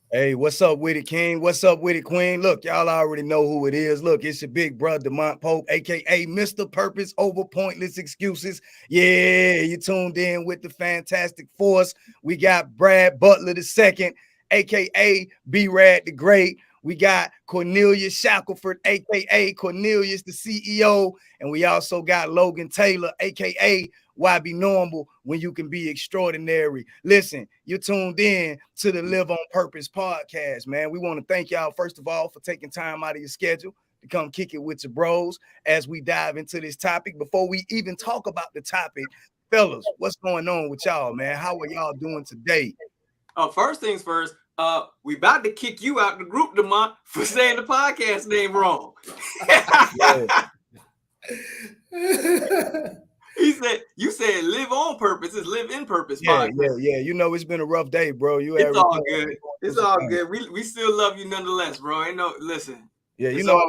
Hey, what's up with it, King? What's up with it, Queen? Look, y'all already know who it is. Look, it's your big brother, Demont Pope, aka Mr. Purpose over Pointless Excuses. Yeah, you tuned in with the Fantastic Force. We got Brad Butler II, aka B Rad the Great. We got Cornelius Shackelford, aka Cornelius the CEO, and we also got Logan Taylor, aka why be normal when you can be extraordinary? Listen, you're tuned in to the Live on Purpose podcast, man. We want to thank y'all, first of all, for taking time out of your schedule to come kick it with your bros as we dive into this topic. Before we even talk about the topic, fellas, what's going on with y'all, man? How are y'all doing today? First things first, we about to kick you out the group, Demont, for saying the podcast name wrong. He said, you said live on purpose. It's live in purpose podcast. Yeah. You know, it's been a rough day, bro. It's all good. It's all good. We still love you nonetheless, bro. Ain't no, listen. Yeah, you know,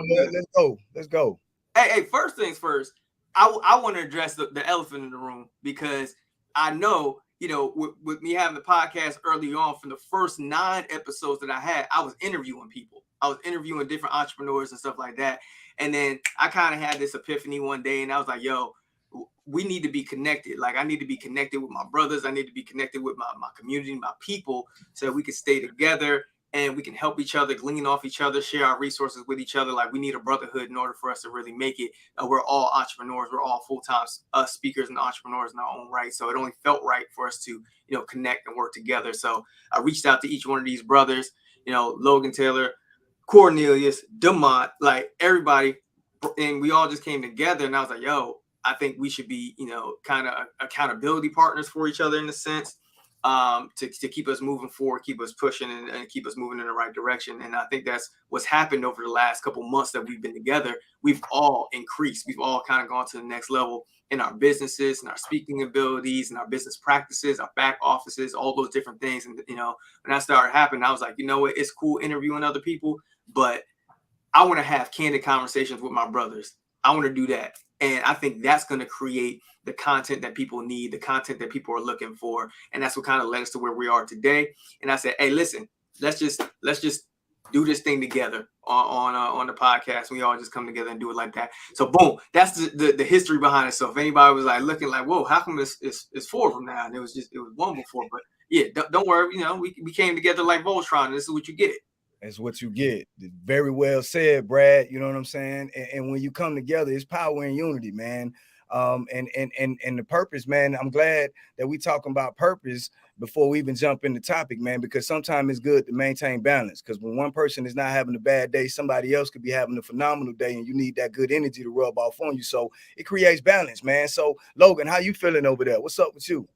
let's go. Hey, first things first, I want to address the elephant in the room because I know, with me having the podcast early on, from the first 9 episodes that I had, I was interviewing people. I was interviewing different entrepreneurs and stuff like that. And then I kind of had this epiphany one day and I was like, yo, we need to be connected. Like, I need to be connected with my brothers. I need to be connected with my community, my people, so that we can stay together and we can help each other, glean off each other, share our resources with each other. Like, we need a brotherhood in order for us to really make it. We're all entrepreneurs. We're all full-time speakers and entrepreneurs in our own right. So it only felt right for us to, connect and work together. So I reached out to each one of these brothers, Logan Taylor, Cornelius, Demont, like everybody. And we all just came together and I was like, yo, I think we should be, kind of accountability partners for each other in a sense, to keep us moving forward, keep us pushing and keep us moving in the right direction. And I think that's what's happened over the last couple months that we've been together. We've all increased. We've all kind of gone to the next level in our businesses and our speaking abilities and our business practices, our back offices, all those different things. And, when that started happening, I was like, you know what, it's cool interviewing other people, but I want to have candid conversations with my brothers. I want to do that. And I think that's going to create the content that people need, the content that people are looking for. And that's what kind of led us to where we are today. And I said, hey, listen, let's just do this thing together on the podcast. We all just come together and do it like that. So boom, that's the history behind it. So if anybody was like looking like, whoa, how come it's 4 of them now? And it was 1 before. But yeah, don't worry. We came together like Voltron. This is what you get. That's what you get. Very well said, Brad. You know what I'm saying? And when you come together, it's power and unity, man. And the purpose, man. I'm glad that we talking about purpose before we even jump in the topic, man, because sometimes it's good to maintain balance. Because when one person is not having a bad day, somebody else could be having a phenomenal day, and you need that good energy to rub off on you. So it creates balance, man. So Logan, how you feeling over there? What's up with you?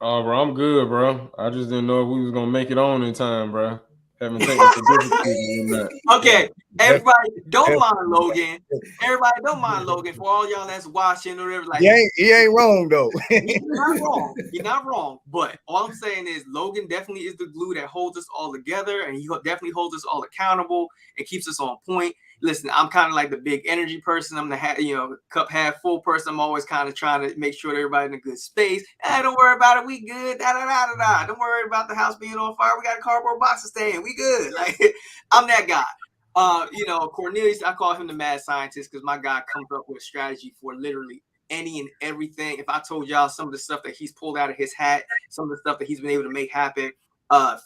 Oh, bro, I'm good, bro. I just didn't know if we was gonna make it on in time, bro. Having technical difficulties. Okay, everybody, don't mind Logan. Everybody, don't mind Logan. For all y'all that's watching or whatever, like he ain't wrong though. He's not wrong. He's not wrong. But all I'm saying is Logan definitely is the glue that holds us all together, and he definitely holds us all accountable and keeps us on point. Listen, I'm kind of like the big energy person. I'm the cup half full person. I'm always kind of trying to make sure that everybody's in a good space. Hey, don't worry about it. We good. Da da da da da. Don't worry about the house being on fire. We got a cardboard box to stay in. We good. Like, I'm that guy. Cornelius, I call him the mad scientist because my guy comes up with a strategy for literally any and everything. If I told y'all some of the stuff that he's pulled out of his hat, some of the stuff that he's been able to make happen,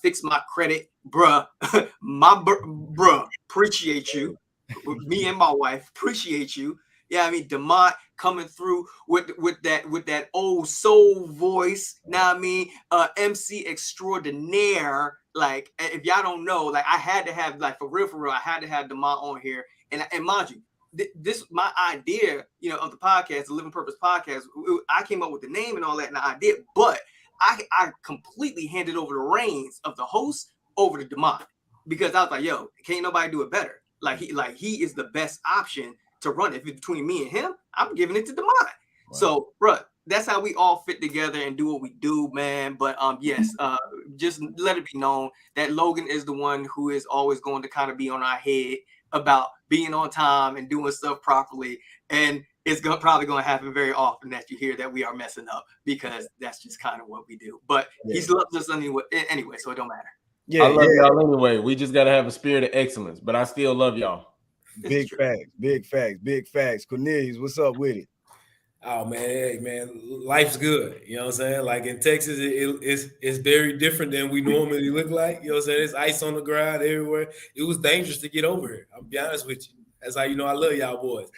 fix my credit, bruh, bruh, appreciate you. Me and my wife appreciate you. Yeah, I mean Demont coming through with that old soul voice. Now I mean, MC extraordinaire. Like, if y'all don't know, like I had to have, like, for real, I had to have Demont on here. And mind you, this my idea, of the podcast, the Living Purpose podcast. I came up with the name and all that, and the idea, but I completely handed over the reins of the host over to Demont because I was like, yo, can't nobody do it better. He is the best option to run it. If it's between me and him, I'm giving it to Demont. Wow. So, bro, that's how we all fit together and do what we do, man. But yes, just let it be known that Logan is the one who is always going to kind of be on our head about being on time and doing stuff properly. And it's probably going to happen very often that you hear that we are messing up because that's just kind of what we do. But he loves us anyway, so it don't matter. Yeah, I love yeah. y'all anyway. We just gotta have a spirit of excellence, but I still love y'all. Big facts, big facts, big facts. Cornelius, what's up with it? Oh man, hey, man, life's good. You know what I'm saying? Like in Texas, it's very different than we normally look like. You know what I'm saying? There's ice on the ground everywhere. It was dangerous to get over here. I'll be honest with you. That's how you know I love y'all boys.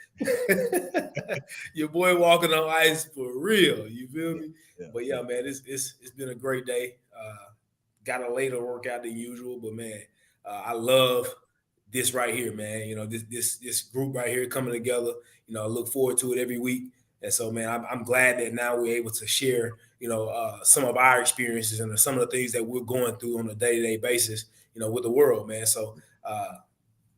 Your boy walking on ice for real. You feel me? Yeah. But yeah, man, it's been a great day. Got a later workout than usual, but man, I love this right here, man. You know, this group right here coming together. You know, I look forward to it every week. And so, man, I'm glad that now we're able to share, you know, some of our experiences and some of the things that we're going through on a day-to-day basis, you know, with the world, man. So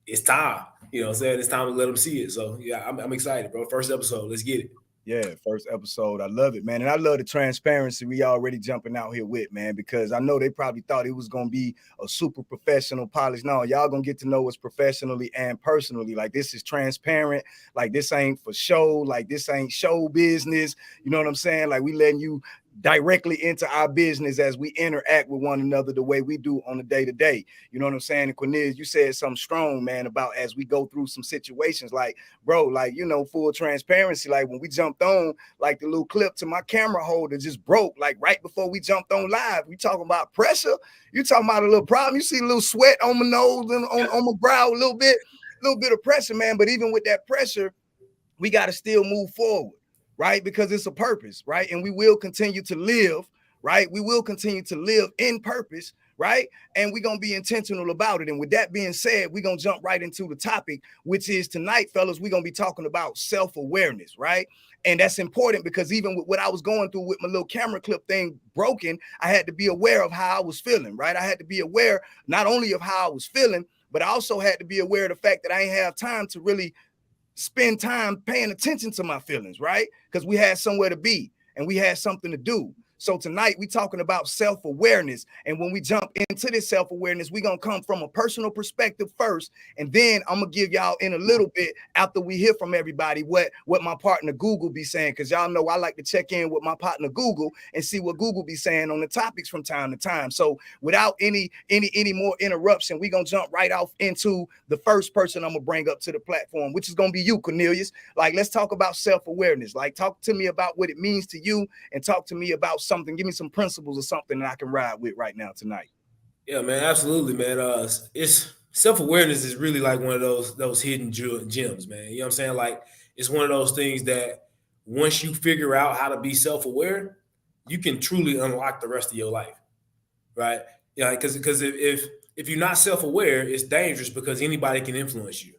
it's time, you know what I'm saying? It's time to let them see it. So, yeah, I'm excited, bro. First episode. Let's get it. Yeah, first episode. I love it, man. And I love the transparency we already jumping out here with, man, because I know they probably thought it was going to be a super professional polish. No, y'all going to get to know us professionally and personally. Like, this is transparent. Like, this ain't for show. Like, this ain't show business. You know what I'm saying? Like, we letting you directly into our business as we interact with one another the way we do on a day-to-day. You know what I'm saying? And Cornelius, you said something strong, man, about as we go through some situations, like, bro, like, you know, full transparency, like when we jumped on, like the little clip to my camera holder just broke, like right before we jumped on live. We talking about pressure. You talking about a little problem. You see a little sweat on my nose and on my brow, a little bit of pressure, man. But even with that pressure, we got to still move forward, right? Because it's a purpose, right? And we will continue to live, right? We will continue to live in purpose, right? And we're going to be intentional about it. And with that being said, we're going to jump right into the topic, which is tonight, fellas, we're going to be talking about self-awareness, right? And that's important because even with what I was going through with my little camera clip thing broken, I had to be aware of how I was feeling, right? I had to be aware not only of how I was feeling, but I also had to be aware of the fact that I ain't have time to really spend time paying attention to my feelings, right? Because we had somewhere to be and we had something to do. So tonight we talking about self-awareness. And when we jump into this self-awareness, we're going to come from a personal perspective first. And then I'm going to give y'all in a little bit after we hear from everybody what my partner Google be saying. Because y'all know I like to check in with my partner Google and see what Google be saying on the topics from time to time. So without any more interruption, we're going to jump right off into the first person I'm going to bring up to the platform, which is going to be you, Cornelius. Like, let's talk about self-awareness. Like, talk to me about what it means to you and talk to me about something. Give me some principles or something that I can ride with right now tonight. Yeah, man, absolutely, man. It's self-awareness is really like one of those hidden gems, man. You know what I'm saying? Like, it's one of those things that once you figure out how to be self-aware, you can truly unlock the rest of your life, right? Yeah, because if you're not self-aware, it's dangerous because anybody can influence you,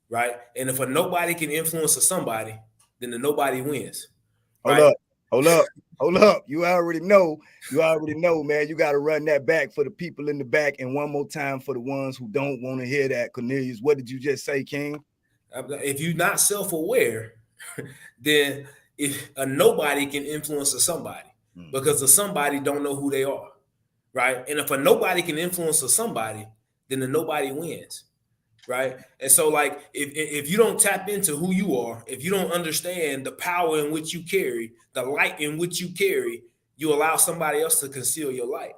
right? And if a nobody can influence a somebody, then the nobody wins. Right? Hold up. You already know, man. You got to run that back for the people in the back. And one more time for the ones who don't want to hear that. Cornelius, what did you just say, King? If you're not self-aware, then if a nobody can influence a somebody because the somebody don't know who they are, right? And if a nobody can influence a somebody, then the nobody wins, right? And so, like, if you don't tap into who you are, if you don't understand the power in which you carry, the light in which you carry, you allow somebody else to conceal your light.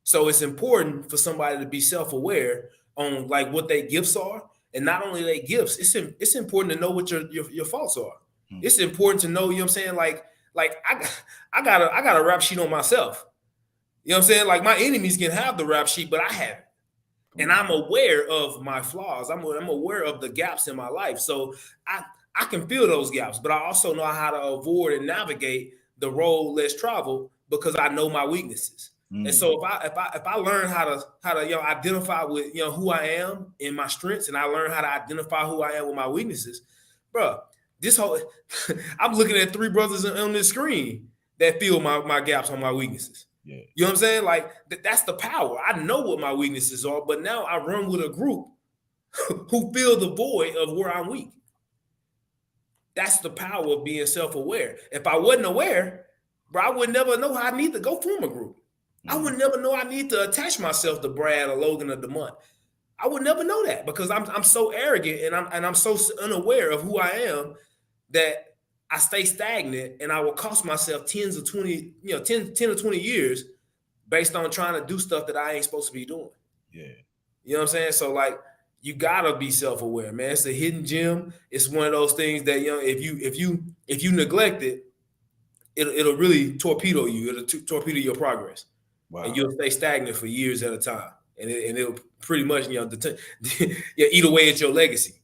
So it's important for somebody to be self-aware on like what their gifts are, and not only their gifts. It's important to know what your faults are. It's important to know, you know what I'm saying? Like I got a rap sheet on myself. You know what I'm saying? Like, my enemies can have the rap sheet, but I haven't. And I'm aware of my flaws. I'm aware of the gaps in my life. So I can fill those gaps, but I also know how to avoid and navigate the road less traveled because I know my weaknesses. And so if I learn how to you know, identify with, you know, who I am in my strengths, and I learn how to identify who I am with my weaknesses, bro, this whole I'm looking at three brothers on this screen that fill my gaps on my weaknesses. Yeah. You know what I'm saying? Like, that's the power. I know what my weaknesses are, but now I run with a group who fill the void of where I'm weak. That's the power of being self-aware. If I wasn't aware, bro, I would never know how I need to go form a group. I would never know I need to attach myself to Brad or Logan or DeMont. I would never know that because I'm so arrogant and I'm so unaware of who I am that I stay stagnant, and I will cost myself 10 or 20 years based on trying to do stuff that I ain't supposed to be doing. Yeah. You know what I'm saying? So like, you gotta be self-aware, man. It's a hidden gem. It's one of those things that, you know, if you neglect it, it'll really torpedo you. It'll torpedo your progress. Wow. And you'll stay stagnant for years at a time. And it'll pretty much, you know, eat away at your legacy.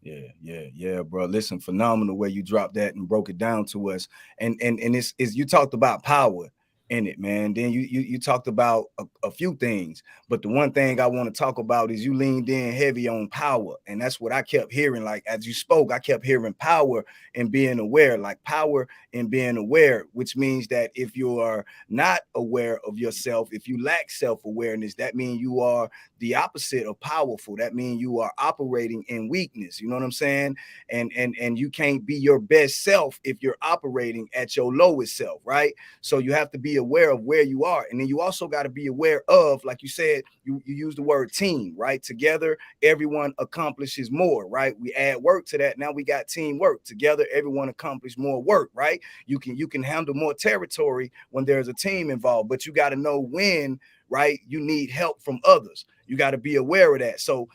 Yeah, bro. Listen, phenomenal way you dropped that and broke it down to us. And it's you talked about power in it, man. Then you talked about a few things, but the one thing I want to talk about is you leaned in heavy on power, and that's what I kept hearing. Like as you spoke, I kept hearing power and being aware, like power and being aware, which means that if you are not aware of yourself, if you lack self-awareness, that means you are the opposite of powerful. That means you are operating in weakness. You know what I'm saying? And you can't be your best self if you're operating at your lowest self, right? So you have to be aware of where you are, and then you also got to be aware of, like you said, you use the word team, right? Together everyone accomplishes more, right? We add work to that. Now we got teamwork. Together everyone accomplishes more work, right? You can handle more territory when there's a team involved, but you got to know when, right, you need help from others. You got to be aware of that. So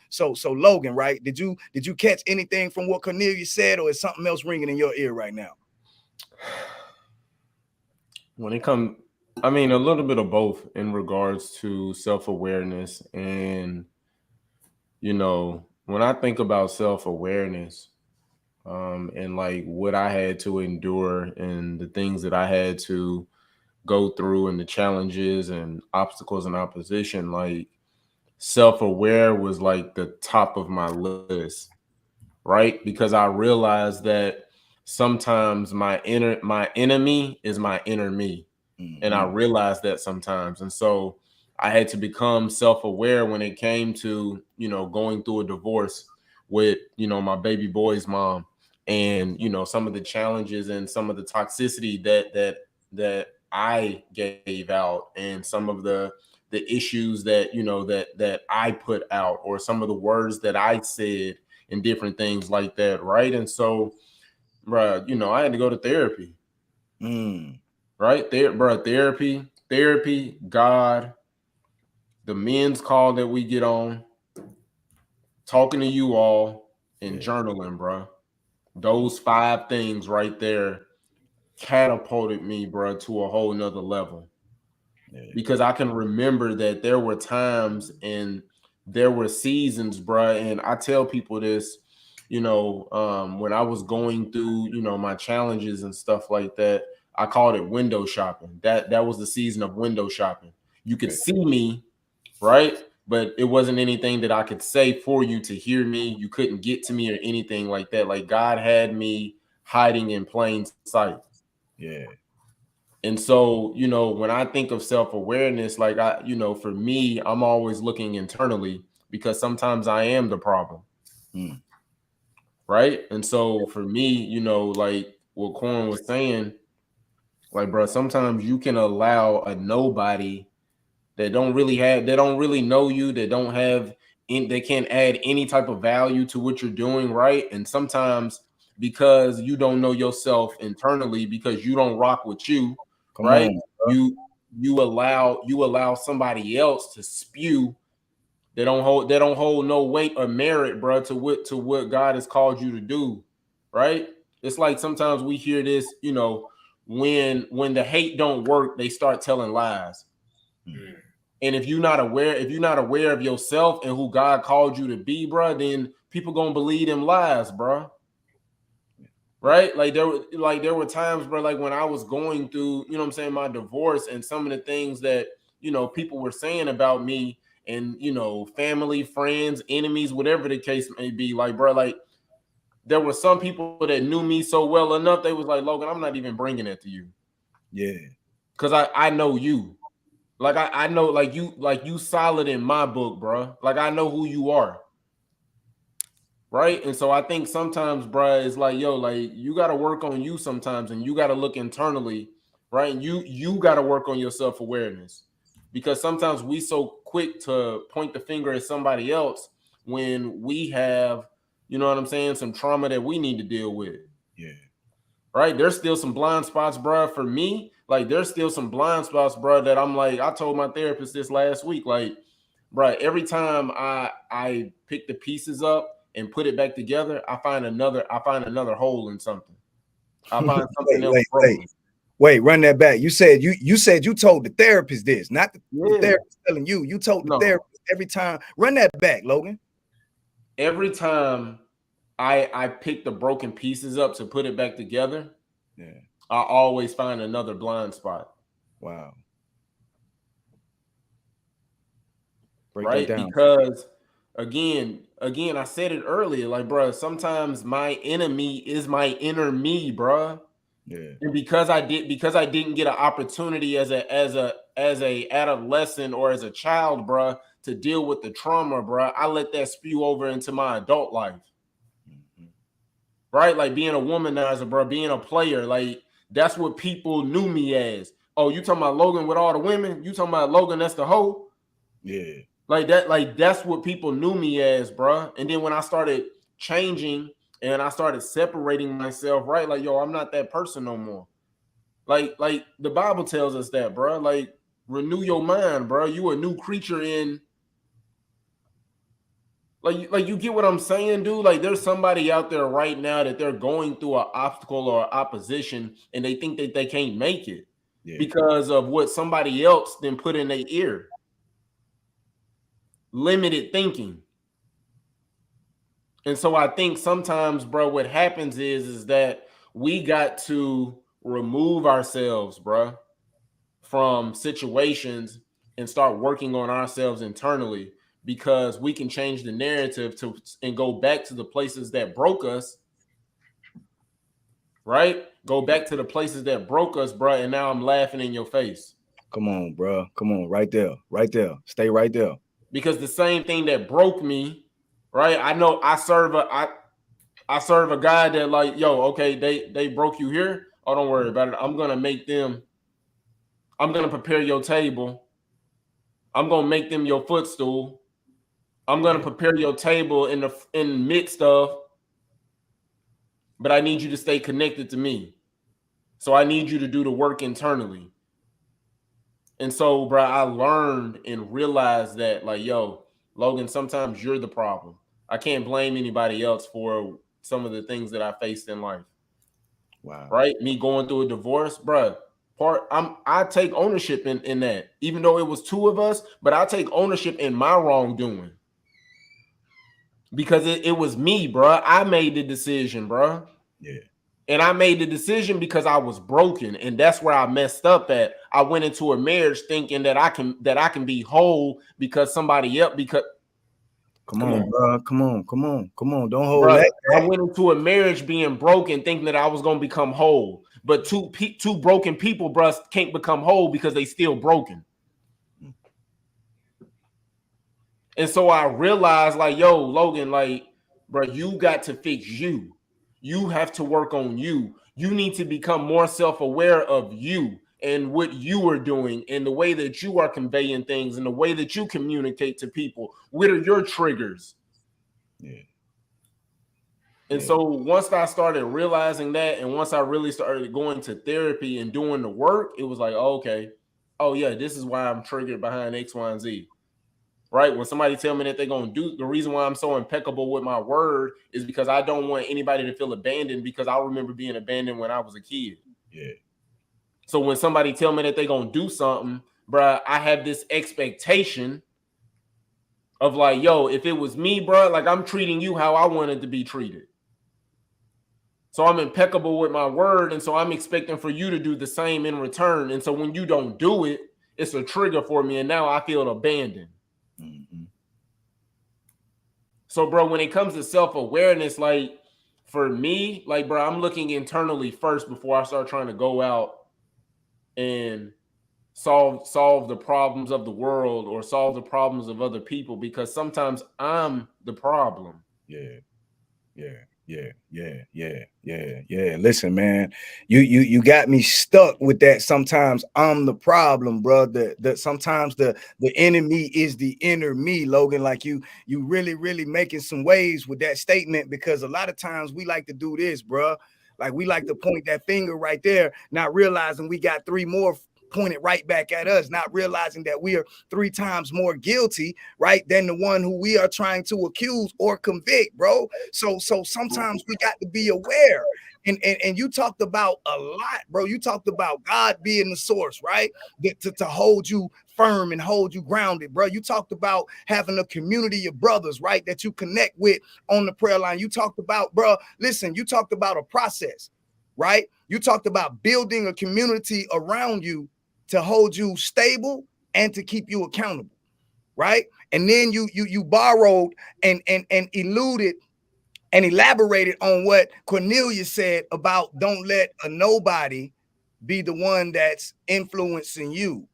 Logan, right, did you catch anything from what Cornelius said, or is something else ringing in your ear right now? When it comes, I mean, a little bit of both in regards to self-awareness. And, you know, when I think about self-awareness, and like what I had to endure and the things that I had to go through and the challenges and obstacles and opposition, like self-aware was like the top of my list, right? Because I realized that sometimes my enemy is my inner me. Mm-hmm. And I realized that sometimes. And so I had to become self-aware when it came to, you know, going through a divorce with, you know, my baby boy's mom, and, you know, some of the challenges and some of the toxicity that I gave out, and some of the issues that, you know, that I put out, or some of the words that I said and different things like that, right? And so, bro, you know, I had to go to therapy. Right there, bro. Therapy, God, the men's call that we get on, talking to you all, and journaling, bro. Those 5 things right there catapulted me, bro, to a whole nother level. Because I can remember that there were times and there were seasons, bro, and I tell people this, you know, when I was going through, you know, my challenges and stuff like that, I called it window shopping. That was the season of window shopping. You could see me, right? But it wasn't anything that I could say for you to hear me. You couldn't get to me or anything like that. Like God had me hiding in plain sight. Yeah. And so, you know, when I think of self-awareness, like you know, for me, I'm always looking internally, because sometimes I am the problem. Right. And so for me, you know, like what Corn was saying, like, bro, sometimes you can allow a nobody that don't really know you, they can't add any type of value to what you're doing, right? And sometimes because you don't know yourself internally, because you don't rock with you, right? You allow somebody else to spew that don't hold no weight or merit, bro, to what God has called you to do, right? It's like sometimes we hear this, you know, when the hate don't work, they start telling lies. And if you're not aware of yourself and who God called you to be, bro, then people gonna believe them lies, bro. Right? Like there were times, bro, like when I was going through, you know what I'm saying, my divorce, and some of the things that, you know, people were saying about me, and, you know, family, friends, enemies, whatever the case may be, like, bro, like there were some people that knew me so well enough, they was like, Logan, I'm not even bringing it to you. Yeah. Because I know you. Like I know, like you solid in my book, bro. Like I know who you are. Right. And so I think sometimes, bro, it's like, yo, like you got to work on you sometimes, and you got to look internally, right? And you got to work on your self-awareness, because sometimes we so quick to point the finger at somebody else when we have, you know what I'm saying, some trauma that we need to deal with. Yeah. Right. There's still some blind spots, bro, for me like there's still some blind spots, bro, that I'm like, I told my therapist this last week, like, bro, every time I pick the pieces up and put it back together, I find another hole in something. I find something else broken. Wait, run that back. You said you told the therapist this, not the therapist telling you. You told the therapist every time. Run that back, Logan. Every time I pick the broken pieces up to put it back together, I always find another blind spot. Wow. Right? Because again, I said it earlier, like, bro, sometimes my enemy is my inner me, bro. Yeah. And because I didn't get an opportunity as a adolescent or as a child, bro, to deal with the trauma, bro, I let that spew over into my adult life. Right? Like being a womanizer, bro, being a player, like that's what people knew me as. Oh, you talking about Logan with all the women? You talking about Logan that's the hoe? Yeah. Like that's what people knew me as, bro. And then when I started changing and I started separating myself, right? Like, yo, I'm not that person no more. Like the Bible tells us that, bro. Like, renew your mind, bro. You a new creature in. Like you get what I'm saying, dude? Like, there's somebody out there right now that they're going through an obstacle or opposition, and they think that they can't make it because of what somebody else then put in their ear. Limited thinking. And so I think sometimes, bro, what happens is that we got to remove ourselves, bro, from situations and start working on ourselves internally, because we can change the narrative and go back to the places that broke us, right? Go back to the places that broke us, bro, and now I'm laughing in your face. Come on, bro. Come on, right there. Stay right there. Because the same thing that broke me, right? I know I serve a guy that, like, yo, okay, they broke you here. Oh, don't worry about it. I'm gonna prepare your table. I'm gonna make them your footstool. I'm gonna prepare your table in the midst of, but I need you to stay connected to me. So I need you to do the work internally. And so, bro, I learned and realized that, like, yo, Logan, sometimes you're the problem. I can't blame anybody else for some of the things that I faced in life. Wow. Right? Me going through a divorce, bro. I take ownership in that, even though it was two of us, but I take ownership in my wrongdoing. Because it was me, bro. I made the decision, bro. Yeah. And I made the decision because I was broken, and that's where I messed up at. I went into a marriage thinking that I can be whole because somebody else. Because come on, bro. Come on. Don't hold bro, that. I went into a marriage being broken, thinking that I was gonna become whole. But two broken people, bro, can't become whole because they still broken. And so I realized, like, yo, Logan, like, bro, you got to fix you. You have to work on you. You need to become more self-aware of you and what you are doing and the way that you are conveying things and the way that you communicate to people. What are your triggers? Yeah. And so once I started realizing that, and once I really started going to therapy and doing the work, it was like, okay, oh yeah, this is why I'm triggered behind X, Y, and Z. Right? When somebody tell me that they're going to do, the reason why I'm so impeccable with my word is because I don't want anybody to feel abandoned, because I remember being abandoned when I was a kid. Yeah. So when somebody tell me that they're going to do something, bro, I have this expectation of, like, yo, if it was me, bro, like, I'm treating you how I wanted to be treated. So I'm impeccable with my word. And so I'm expecting for you to do the same in return. And so when you don't do it, it's a trigger for me. And now I feel abandoned. Mm-hmm. So, bro, when it comes to self-awareness, like, for me, like, bro, I'm looking internally first before I start trying to go out and solve the problems of the world or solve the problems of other people, because sometimes I'm the problem. Yeah. Listen, man, you got me stuck with that. Sometimes I'm the problem, bro. Sometimes the enemy is the inner me, Logan. Like, you really making some waves with that statement, because a lot of times we like to do this, bro. Like we like to point that finger right there, not realizing we got 3 more pointed right back at us, not realizing that we are 3 times more guilty, right, than the one who we are trying to accuse or convict, bro. So sometimes we got to be aware. And you talked about a lot, bro. You talked about God being the source, right? To hold you firm and hold you grounded, bro. You talked about having a community of brothers, right, that you connect with on the prayer line. You talked about, bro, listen, you talked about a process, right? You talked about building a community around you to hold you stable and to keep you accountable, right? And then you borrowed and eluded and elaborated on what Cornelius said about don't let a nobody be the one that's influencing you,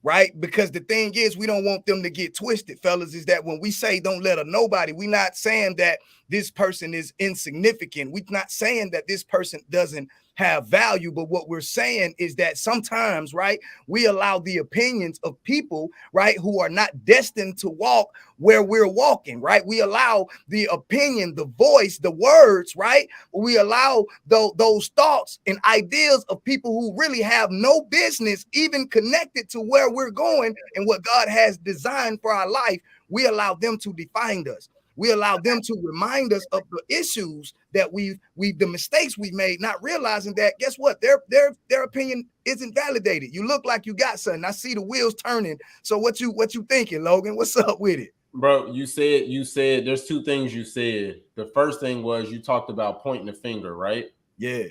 right? Because the thing is, we don't want them to get twisted, fellas, is that when we say don't let a nobody, we're not saying that this person is insignificant. We're not saying that this person doesn't have value, but what we're saying is that sometimes, right, we allow the opinions of people, right, who are not destined to walk where we're walking, right? We allow the opinion, the voice, the words, right? We allow those thoughts and ideas of people who really have no business even connected to where we're going and what God has designed for our life. We allow them to define us. We allow them to remind us of the issues that the mistakes we've made, not realizing that, guess what? Their opinion isn't validated. You look like you got something. I see the wheels turning. So what you thinking, Logan? What's up with it? Bro, you said there's 2 things you said. The first thing was you talked about pointing the finger, right? Yeah.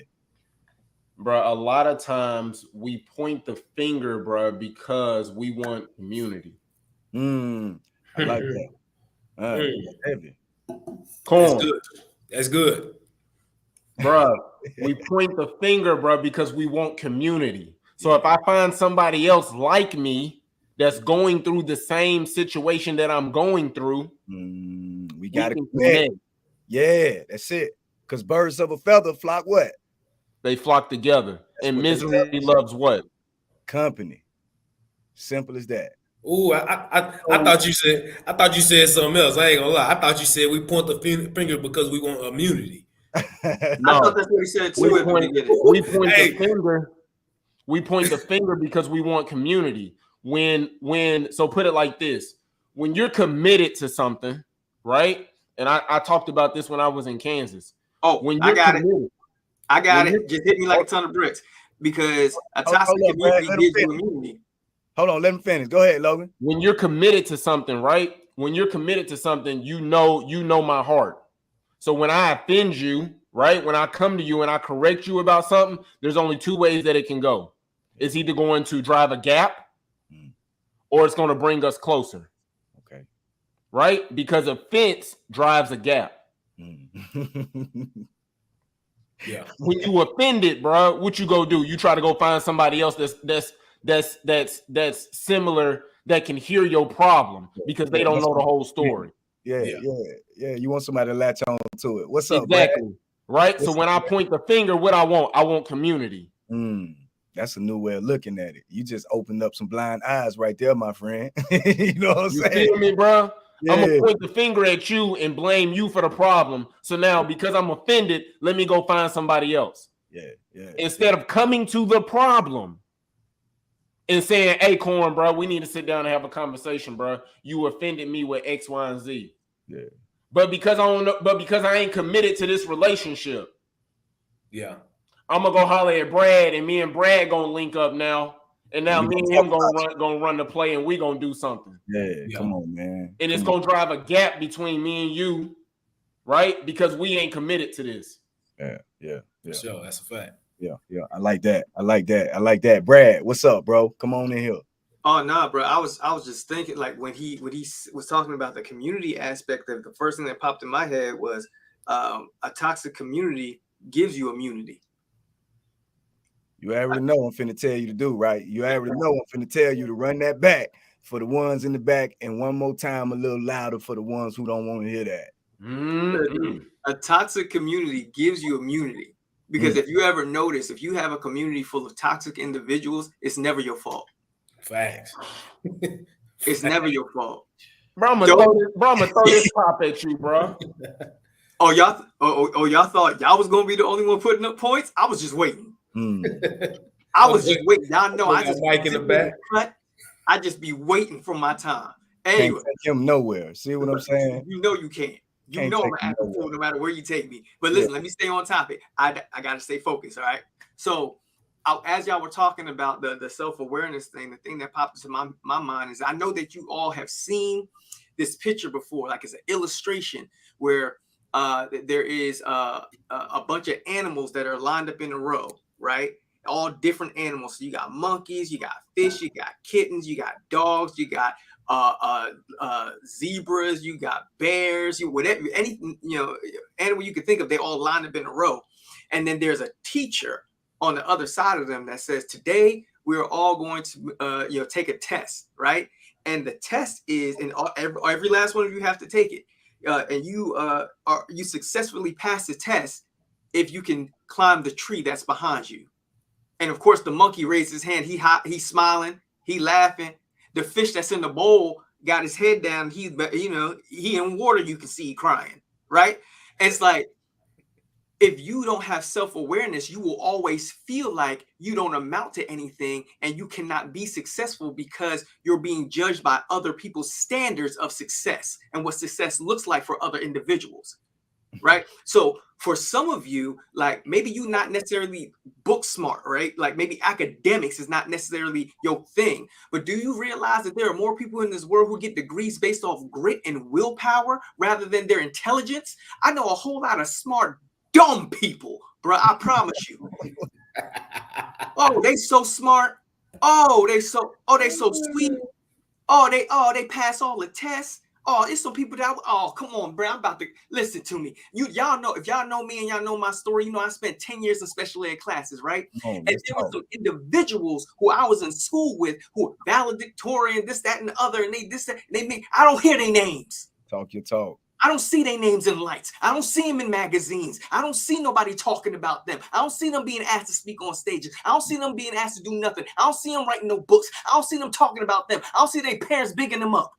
Bro, a lot of times we point the finger, bro, because we want community. I like that. Heavy. Corn. That's good. Bro, we point the finger, bro, because we want community. So if I find somebody else like me that's going through the same situation that I'm going through, we got to connect. Yeah, that's it. Because birds of a feather flock what? They flock together. That's and misery loves what? Company. Simple as that. Ooh, I thought you said something else. I ain't gonna lie. I thought you said we point the finger because we want immunity. No, I thought that's what he said too. We point the finger. We point the finger because we want community. So put it like this: when you're committed to something, right? And I talked about this when I was in Kansas. Oh, when I got it. Just hit me like a ton of bricks because a toxic community gives you immunity. Hold on, let me finish. Go ahead, Logan. When you're committed to something, right? When you're committed to something, you know my heart. So when I offend you, right? When I come to you and I correct you about something, there's only 2 ways that it can go. It's either going to drive a gap or it's going to bring us closer. Okay. Right? Because offense drives a gap. Yeah. When you offended, bro, what you go do? You try to go find somebody else that's similar that can hear your problem because they don't know the whole story. Yeah. You want somebody to latch on to it. What's up? Exactly. Right. So when I point the finger, what I want community. That's a new way of looking at it. You just opened up some blind eyes right there, my friend. You know what I'm saying? You feel me, bro? Yeah. I'm gonna point the finger at you and blame you for the problem. So now, because I'm offended, let me go find somebody else. Yeah. Instead of coming to the problem and saying, "Hey, Corn, bro, we need to sit down and have a conversation, bro. You offended me with X, Y, and Z." Yeah. But because I ain't committed to this relationship, I'm gonna go holler at Brad, and me and Brad gonna link up now. And now me and him gonna run the play, and we gonna do something. Yeah, come on, man. And it's gonna drive a gap between me and you, right? Because we ain't committed to this. Yeah. Sure, that's a fact. Yeah. I like that. Brad, what's up, bro? Come on in here. Oh no, bro. I was just thinking, like when he was talking about the community aspect of the first thing that popped in my head was a toxic community gives you immunity. You already know I'm finna tell you to do, right? You already know I'm finna tell you to run that back for the ones in the back, and one more time a little louder for the ones who don't want to hear that. Mm-hmm. A toxic community gives you immunity. Because if you ever notice, if you have a community full of toxic individuals, it's never your fault. Facts. It's never your fault. Bro, I'm gonna throw this pop at you, bro. Oh, y'all thought y'all was gonna be the only one putting up points? I was just waiting. I was just waiting. Y'all know I just Mike in the back. I just be waiting for my time. Can't Anyway, take him nowhere. See what I'm saying? you know you can't. You Can't know I'm take an him active fool nowhere. no matter where you take me. But listen, let me stay on topic. I gotta stay focused. All right. So as y'all were talking about the self-awareness thing, the thing that popped into my mind is I know that you all have seen this picture before, like it's an illustration where there is a bunch of animals that are lined up in a row, right? All different animals. So you got monkeys, you got fish, you got kittens, you got dogs, you got zebras, you got bears, you whatever, anything, animal you could think of, they all lined up in a row. And then there's a teacher on the other side of them that says, today we're all going to take a test, right? And the test is, and every last one of you have to take it. And you successfully pass the test if you can climb the tree that's behind you. And of course, the monkey raised his hand. He's smiling. He laughing. The fish that's in the bowl got his head down. He in water. You can see he crying, right? And it's like, if you don't have self-awareness, you will always feel like you don't amount to anything and you cannot be successful because you're being judged by other people's standards of success and what success looks like for other individuals, right? So for some of you, like maybe you're not necessarily book smart, right? Like maybe academics is not necessarily your thing, but do you realize that there are more people in this world who get degrees based off grit and willpower rather than their intelligence? I know a whole lot of smart dumb people, bro. I promise you. Oh, they so smart. Oh, they so sweet. Oh, they pass all the tests. Oh, it's some people that come on, bro. I'm about to listen to me. Y'all know, if y'all know me and y'all know my story, I spent 10 years in special ed classes, right? And there were some individuals who I was in school with who were valedictorian, this, that, and the other, and I don't hear their names. Talk your talk. I don't see their names in lights. I don't see them in magazines. I don't see nobody talking about them. I don't see them being asked to speak on stages. I don't see them being asked to do nothing. I don't see them writing no books. I don't see them talking about them. I don't see their parents bigging them up.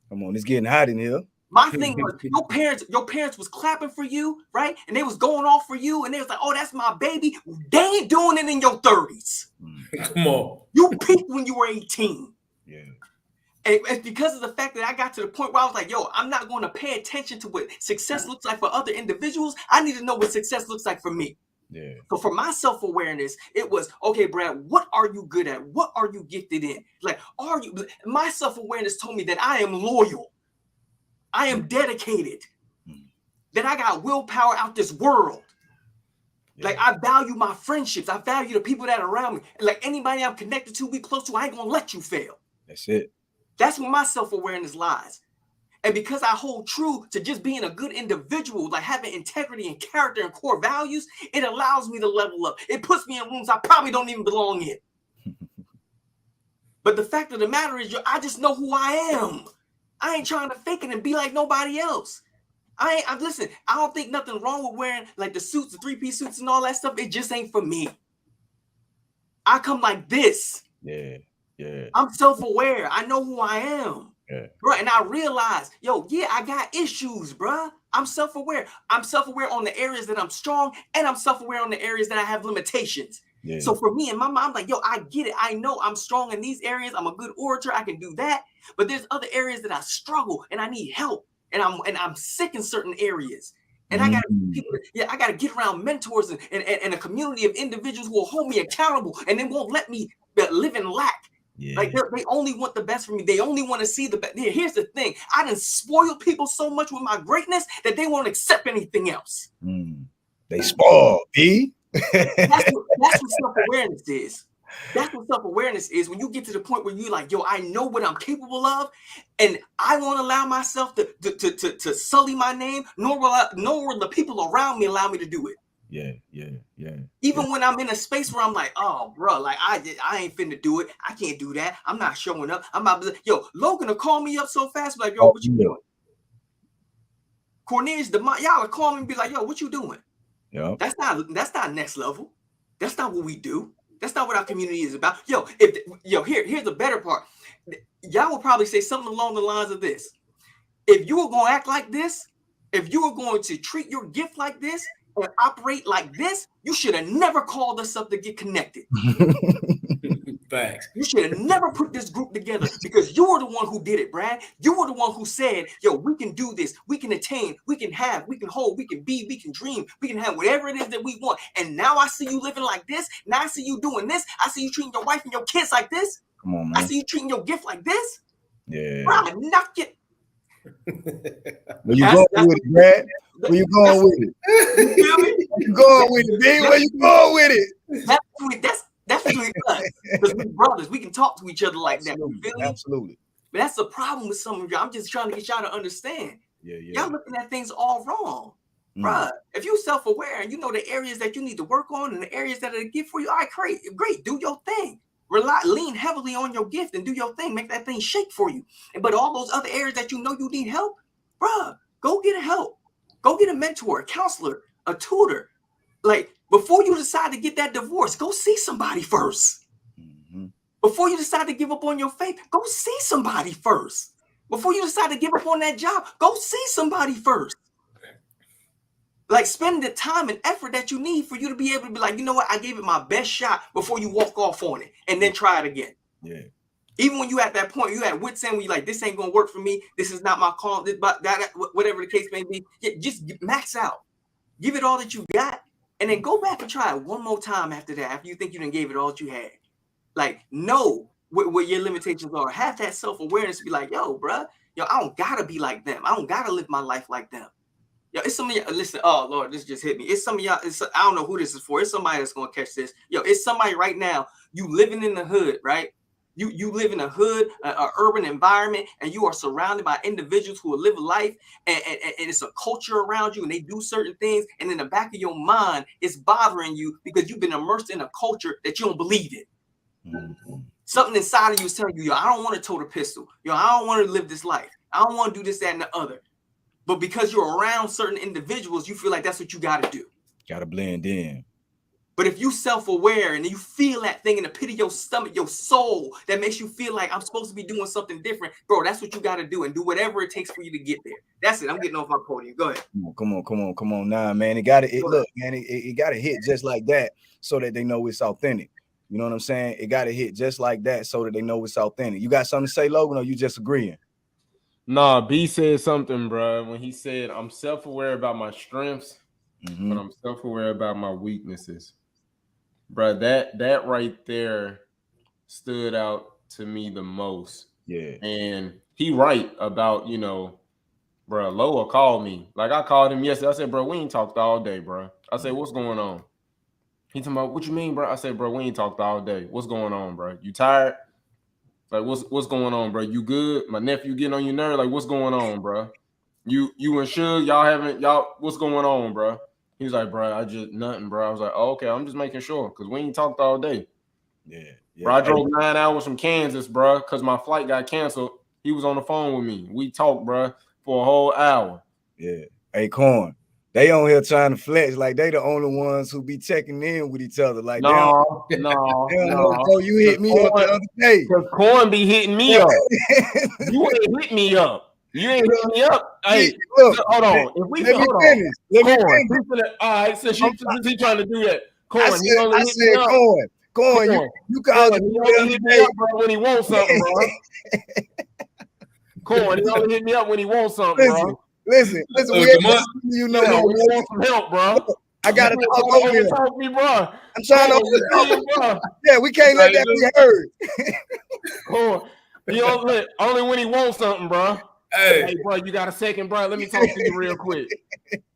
Come on, it's getting hot in here. My thing was, your parents was clapping for you, right? And they was going off for you, and they was like, oh, that's my baby. They ain't doing it in your 30s. Come on. You peaked when you were 18. Yeah. And it's because of the fact that I got to the point where I was like, yo, I'm not going to pay attention to what success looks like for other individuals. I need to know what success looks like for me. Yeah. So for my self-awareness, it was, okay, Brad, what are you good at? What are you gifted in? Like, my self-awareness told me that I am loyal. I am dedicated. That I got willpower out this world. Yeah. Like, I value my friendships. I value the people that are around me. Like, anybody I'm connected to, we close to, I ain't going to let you fail. That's it. That's where my self-awareness lies. And because I hold true to just being a good individual, like having integrity and character and core values, it allows me to level up. It puts me in rooms I probably don't even belong in. But the fact of the matter is, I just know who I am. I ain't trying to fake it and be like nobody else. Listen, I don't think nothing wrong with wearing like the suits, the 3-piece suits and all that stuff. It just ain't for me. I come like this. Yeah. Yeah. I'm self-aware. I know who I am. Yeah. Bro, and I realize, I got issues, bro. I'm self-aware. I'm self-aware on the areas that I'm strong, and I'm self-aware on the areas that I have limitations. Yeah. So for me and my mom, I'm like, I get it. I know I'm strong in these areas. I'm a good orator. I can do that. But there's other areas that I struggle and I need help. And I'm sick in certain areas. And I gotta get around mentors and a community of individuals who will hold me accountable and they won't let me live in lack. Yeah. Like they only want the best for me. They only want to see the best. Here's the thing. I done spoiled people so much with my greatness that they won't accept anything else. They spoil, B. That's what self-awareness is. That's what self-awareness is. When you get to the point where you're like, I know what I'm capable of, and I won't allow myself to sully my name, nor will the people around me allow me to do it. Yeah. Even when I'm in a space where I'm like, oh, bro, like I ain't finna do it. I can't do that. I'm not showing up. I'm about to, Logan will call me up so fast, like, what you doing? Cornelius DeMont, y'all will call me and be like, what you doing? Yeah. That's not next level. That's not what we do. That's not what our community is about. Here's the better part. Y'all will probably say something along the lines of this. If you were gonna act like this, If you were going to treat your gift like this and operate like this, you should have never called us up to get connected. Facts. You should have never put this group together because you were the one who did it, Brad. You were the one who said, yo, we can do this. We can attain. We can have. We can hold. We can be. We can dream. We can have whatever it is that we want. And now I see you living like this. Now I see you doing this. I see you treating your wife and your kids like this. Come on, man. I see you treating your gift like this. Yeah. Bro, knock it. Where you going with it, Brad? Where you going with it? You feel me? Where you going with it, B? Where you going with it? That's really us. Because we brothers, we can talk to each other like that. You feel me? Absolutely. But that's the problem with some of y'all. I'm just trying to get y'all to understand. Yeah, yeah. Y'all looking at things all wrong. Bruh, if you self-aware and you know the areas that you need to work on and the areas that are a gift for you, all right, great, do your thing. Lean heavily on your gift and do your thing. Make that thing shake for you. But all those other areas that you know you need help, bruh, go get help. Go get a mentor, a counselor, a tutor. Like, before you decide to get that divorce, go see somebody first. Mm-hmm. Before you decide to give up on your faith, go see somebody first. Before you decide to give up on that job, go see somebody first. Like, spend the time and effort that you need for you to be able to be like, you know what, I gave it my best shot before you walk off on it and then try it again. Yeah. Even when you at that point, you at wit's end, when you like, this ain't gonna work for me. This is not my call. That whatever the case may be, just max out. Give it all that you got, and then go back and try it one more time after that. After you think you done gave it all that you had, like, know what your limitations are. Have that self-awareness to be like, yo, bruh, I don't gotta be like them. I don't gotta live my life like them. Yo, it's some of y'all, listen, oh Lord, this just hit me. It's some of y'all, I don't know who this is for. It's somebody that's gonna catch this. Yo, it's somebody right now, you living in the hood, right? You live in a hood, an urban environment, and you are surrounded by individuals who will live a life, and it's a culture around you, and they do certain things, and in the back of your mind, it's bothering you because you've been immersed in a culture that you don't believe in. Mm-hmm. Something inside of you is telling you, yo, I don't want to tote a pistol. Yo, I don't want to live this life. I don't want to do this, that, and the other. But because you're around certain individuals, you feel like that's what you got to do. Got to blend in. But if you self-aware and you feel that thing in the pit of your stomach, your soul, that makes you feel like I'm supposed to be doing something different, bro, that's what you got to do, and do whatever it takes for you to get there. That's it. I'm getting off my podium. Go ahead. Come on. Nah, man. It look, man, it got to hit just like that so that they know it's authentic. You know what I'm saying? It got to hit just like that so that they know it's authentic. You got something to say, Logan, or you just agreeing? Nah, B said something, bro, when he said, I'm self-aware about my strengths, but I'm self-aware about my weaknesses. Bro, that right there stood out to me the most. Yeah. And he right about, bro, Loa called me. Like, I called him yesterday. I said, bro, we ain't talked all day, bro. I said, what's going on? He talking about, what you mean, bro? I said, bro, we ain't talked all day. What's going on, bro? You tired? Like, what's going on, bro? You good? My nephew getting on your nerve? Like, what's going on, bro? You and Suge, y'all, what's going on, bro? He was like, bro, I just nothing, bro. I was like, oh, okay, I'm just making sure because we ain't talked all day. Yeah. Bro, I drove 9 hours from Kansas, bro, because my flight got canceled. He was on the phone with me. We talked, bro, for a whole hour. Yeah. Hey, Corn, they on here trying to flex like they the only ones who be checking in with each other. Like, no. So you hit me up the other day. Because Corn be hitting me up. You ain't hit me up. You ain't hit me up. Hey, look, hold on. If we let me finish. All right, since he trying to do that, Corn, I said, Corn, you called him. He only hit me up, bro, when he wants something, bro. Corn, he only hit me up when he wants something, bro. Listen. We want some help, bro. I gotta talk over here. Talk me, bro. I'm trying to bro. Yeah, we can't let that be heard. Corn, he only when he wants something, bro. Hey, bro, you got a second, bro? Let me talk to you real quick.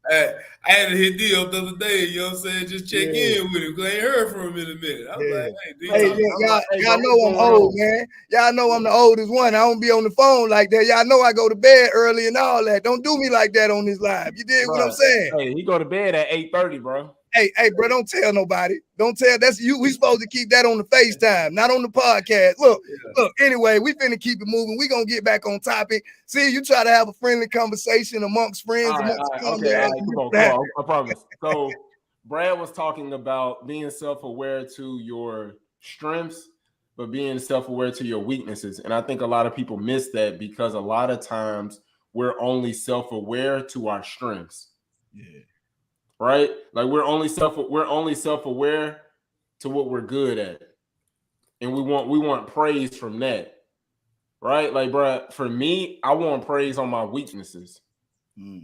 Hey, I had to hit D up the other day, you know what I'm saying? Just check in with him because I ain't heard from him in a minute. I was like, hey, D. Y'all know I'm old, man. Y'all know I'm the oldest one. I don't be on the phone like that. Y'all know I go to bed early and all that. Don't do me like that on this live. You dig what I'm saying? Hey, he go to bed at 8:30, bro. Hey, bro, don't tell nobody. Don't tell. That's you. We supposed to keep that on the FaceTime, not on the podcast. Look. Anyway, we finna keep it moving. We gonna get back on topic. See, you try to have a friendly conversation amongst friends. All right, come on. I promise. So, Brad was talking about being self-aware to your strengths, but being self-aware to your weaknesses. And I think a lot of people miss that because a lot of times we're only self-aware to our strengths. Yeah. Right? Like we're only self-aware to what we're good at. And we want praise from that. Right? Like, bro, for me, I want praise on my weaknesses. I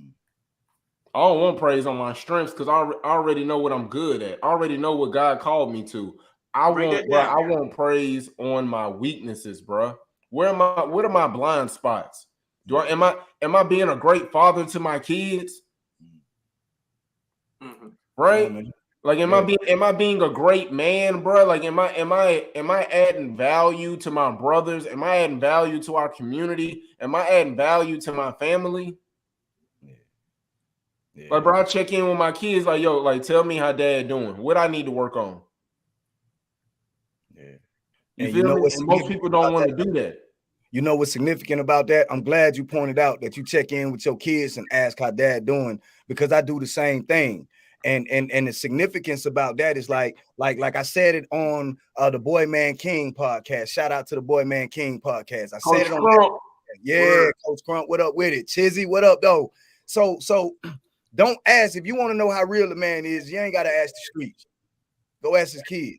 don't want praise on my strengths because I already know what I'm good at. I already know what God called me to. I want praise on my weaknesses, bro. What are my blind spots? Am I being a great father to my kids? Right? Yeah, like, am I being a great man, bro? Like, am I adding value to my brothers? Am I adding value to our community? Am I adding value to my family? Yeah. Like, bro, I check in with my kids, like, yo, like, tell me how dad doing. What I need to work on. Yeah. You feel me? And most people don't want to do that. You know what's significant about that? I'm glad you pointed out that you check in with your kids and ask how dad doing, because I do the same thing. And the significance about that is like I said it on the Boy Man King podcast. Shout out to the Boy Man King podcast. I said it on Crump. Yeah, Coach Crump, what up with it? Chizzy, what up though? So don't ask if you want to know how real the man is. You ain't got to ask the streets. Go ask his kid,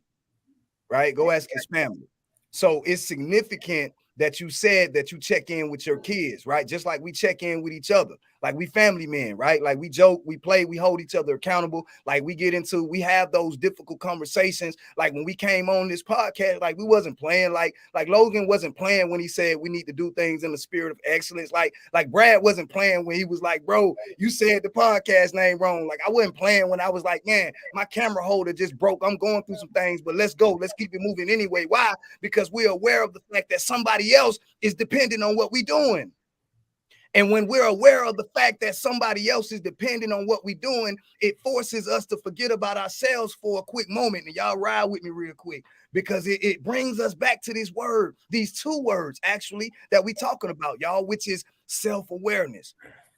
right? Go ask his family. So it's significant that you said that you check in with your kids, right? Just like we check in with each other, like we family men, right? Like we joke, we play, we hold each other accountable. Like we have those difficult conversations. Like when we came on this podcast, like we wasn't playing, like Logan wasn't playing when he said we need to do things in the spirit of excellence. Like Brad wasn't playing when he was like, bro, you said the podcast name wrong. Like I wasn't playing when I was like, man, my camera holder just broke. I'm going through some things, but let's go. Let's keep it moving anyway. Why? Because we're aware of the fact that somebody else is dependent on what we're doing. And when we're aware of the fact that somebody else is dependent on what we're doing, it forces us to forget about ourselves for a quick moment. And y'all ride with me real quick, because it brings us back to this word, these two words actually that we're talking about, y'all, which is self-awareness.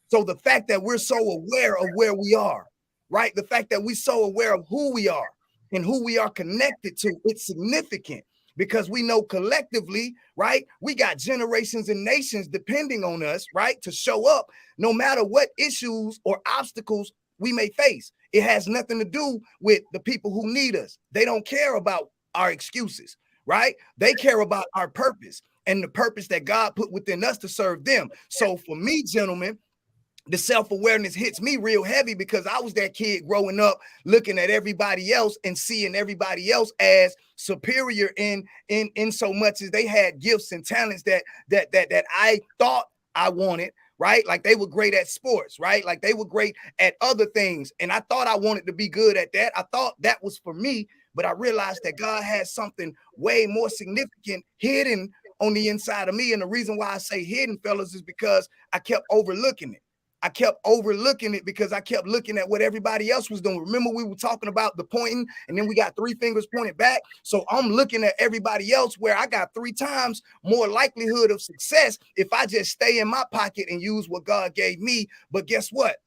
So the fact that we're so aware of where we are, right? The fact that we're so aware of who we are and who we are connected to, it's significant. Because we know collectively, right, we got generations and nations depending on us, right, to show up no matter what issues or obstacles we may face. It has nothing to do with the people who need us. They don't care about our excuses, right? They care about our purpose and the purpose that God put within us to serve them. So for me, gentlemen, the self-awareness hits me real heavy because I was that kid growing up looking at everybody else and seeing everybody else as superior in so much as they had gifts and talents that I thought I wanted, right? Like they were great at sports, right? Like they were great at other things. And I thought I wanted to be good at that. I thought that was for me, but I realized that God had something way more significant hidden on the inside of me. And the reason why I say hidden, fellas, is because I kept overlooking it. I kept overlooking it because I kept looking at what everybody else was doing. Remember, we were talking about the pointing, and then we got 3 fingers pointed back. So I'm looking at everybody else where I got 3 times more likelihood of success if I just stay in my pocket and use what God gave me. But guess what?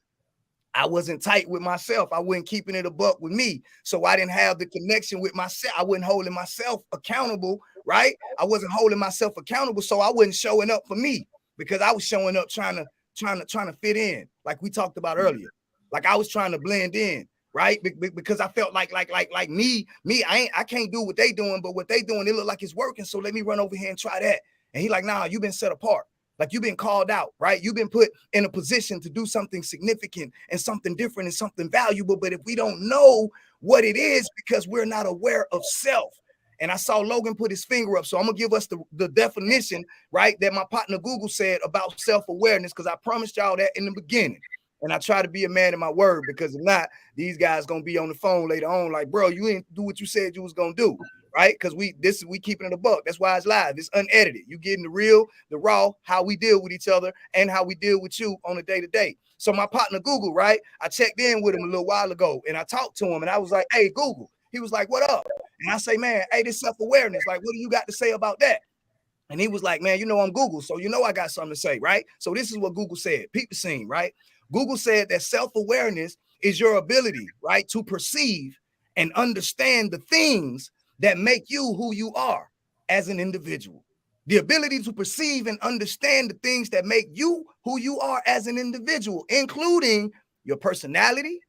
I wasn't tight with myself. I wasn't keeping it a buck with me. So I didn't have the connection with myself. I wasn't holding myself accountable, right? I wasn't holding myself accountable. So I wasn't showing up for me because I was showing up trying to fit in, like we talked about earlier. Like I was trying to blend in, right? Because I felt like me, I can't do what they doing, but what they doing, it look like it's working. So let me run over here and try that. And he like, nah, you've been set apart. Like you've been called out, right? You've been put in a position to do something significant and something different and something valuable. But if we don't know what it is, because we're not aware of self. And I saw Logan put his finger up. So I'm going to give us the definition, right, that my partner Google said about self-awareness, because I promised y'all that in the beginning. And I try to be a man in my word, because if not, these guys going to be on the phone later on like, bro, you didn't do what you said you was going to do, right? Because we keeping it a buck. That's why it's live. It's unedited. You getting the real, the raw, how we deal with each other and how we deal with you on a day-to-day. So my partner Google, right, I checked in with him a little while ago, and I talked to him, and I was like, hey, Google. He was like, what up? And I say, man, hey, this self-awareness, like, what do you got to say about that? And he was like, man, you know, I'm Google, so you know I got something to say, right? So this is what Google said. Peep the scene, right? Google said that self-awareness is your ability, right, to perceive and understand the things that make you who you are as an individual. The ability to perceive and understand the things that make you who you are as an individual, including your personality,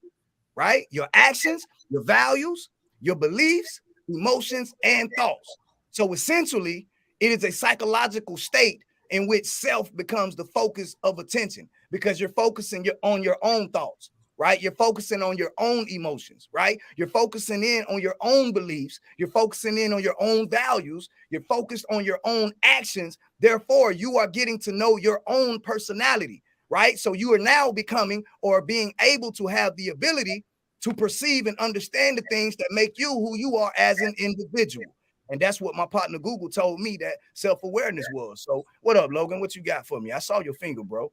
right? Your actions, your values, your beliefs, emotions, and thoughts. So essentially, it is a psychological state in which self becomes the focus of attention because you're focusing on your own thoughts, right? You're focusing on your own emotions, right? You're focusing in on your own beliefs. You're focusing in on your own values. You're focused on your own actions. Therefore, you are getting to know your own personality, right? So you are now becoming or being able to have the ability to perceive and understand the things that make you who you are as an individual. And that's what my partner Google told me that self-awareness was. So what up, Logan? What you got for me? I saw your finger, bro.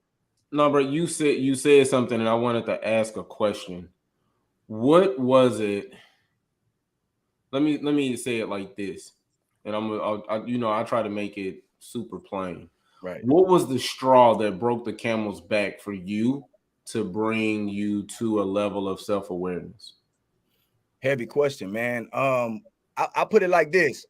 No, bro, you said something, and I wanted to ask a question. What was it? Let me say it like this, and I try to make it super plain. Right. What was the straw that broke the camel's back for you to bring you to a level of self-awareness? Heavy question, man. I put it like this.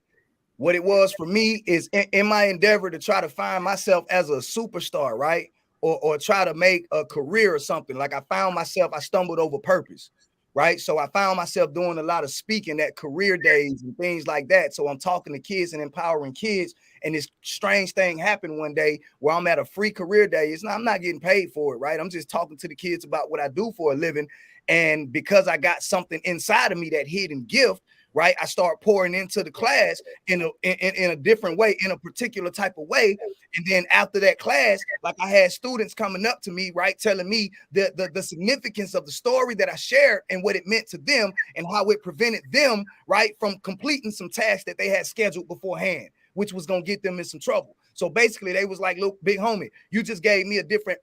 What it was for me is in my endeavor to try to find myself as a superstar, right? Or try to make a career or something. Like I stumbled over purpose, right? So I found myself doing a lot of speaking at career days and things like that. So I'm talking to kids and empowering kids. And this strange thing happened one day where I'm at a free career day. I'm not getting paid for it, right? I'm just talking to the kids about what I do for a living. And because I got something inside of me, that hidden gift, right? I start pouring into the class in a different way, in a particular type of way. And then after that class, like I had students coming up to me, right, telling me the significance of the story that I shared and what it meant to them and how it prevented them, right, from completing some tasks that they had scheduled beforehand, which was going to get them in some trouble. So basically they was like, look, big homie, you just gave me a different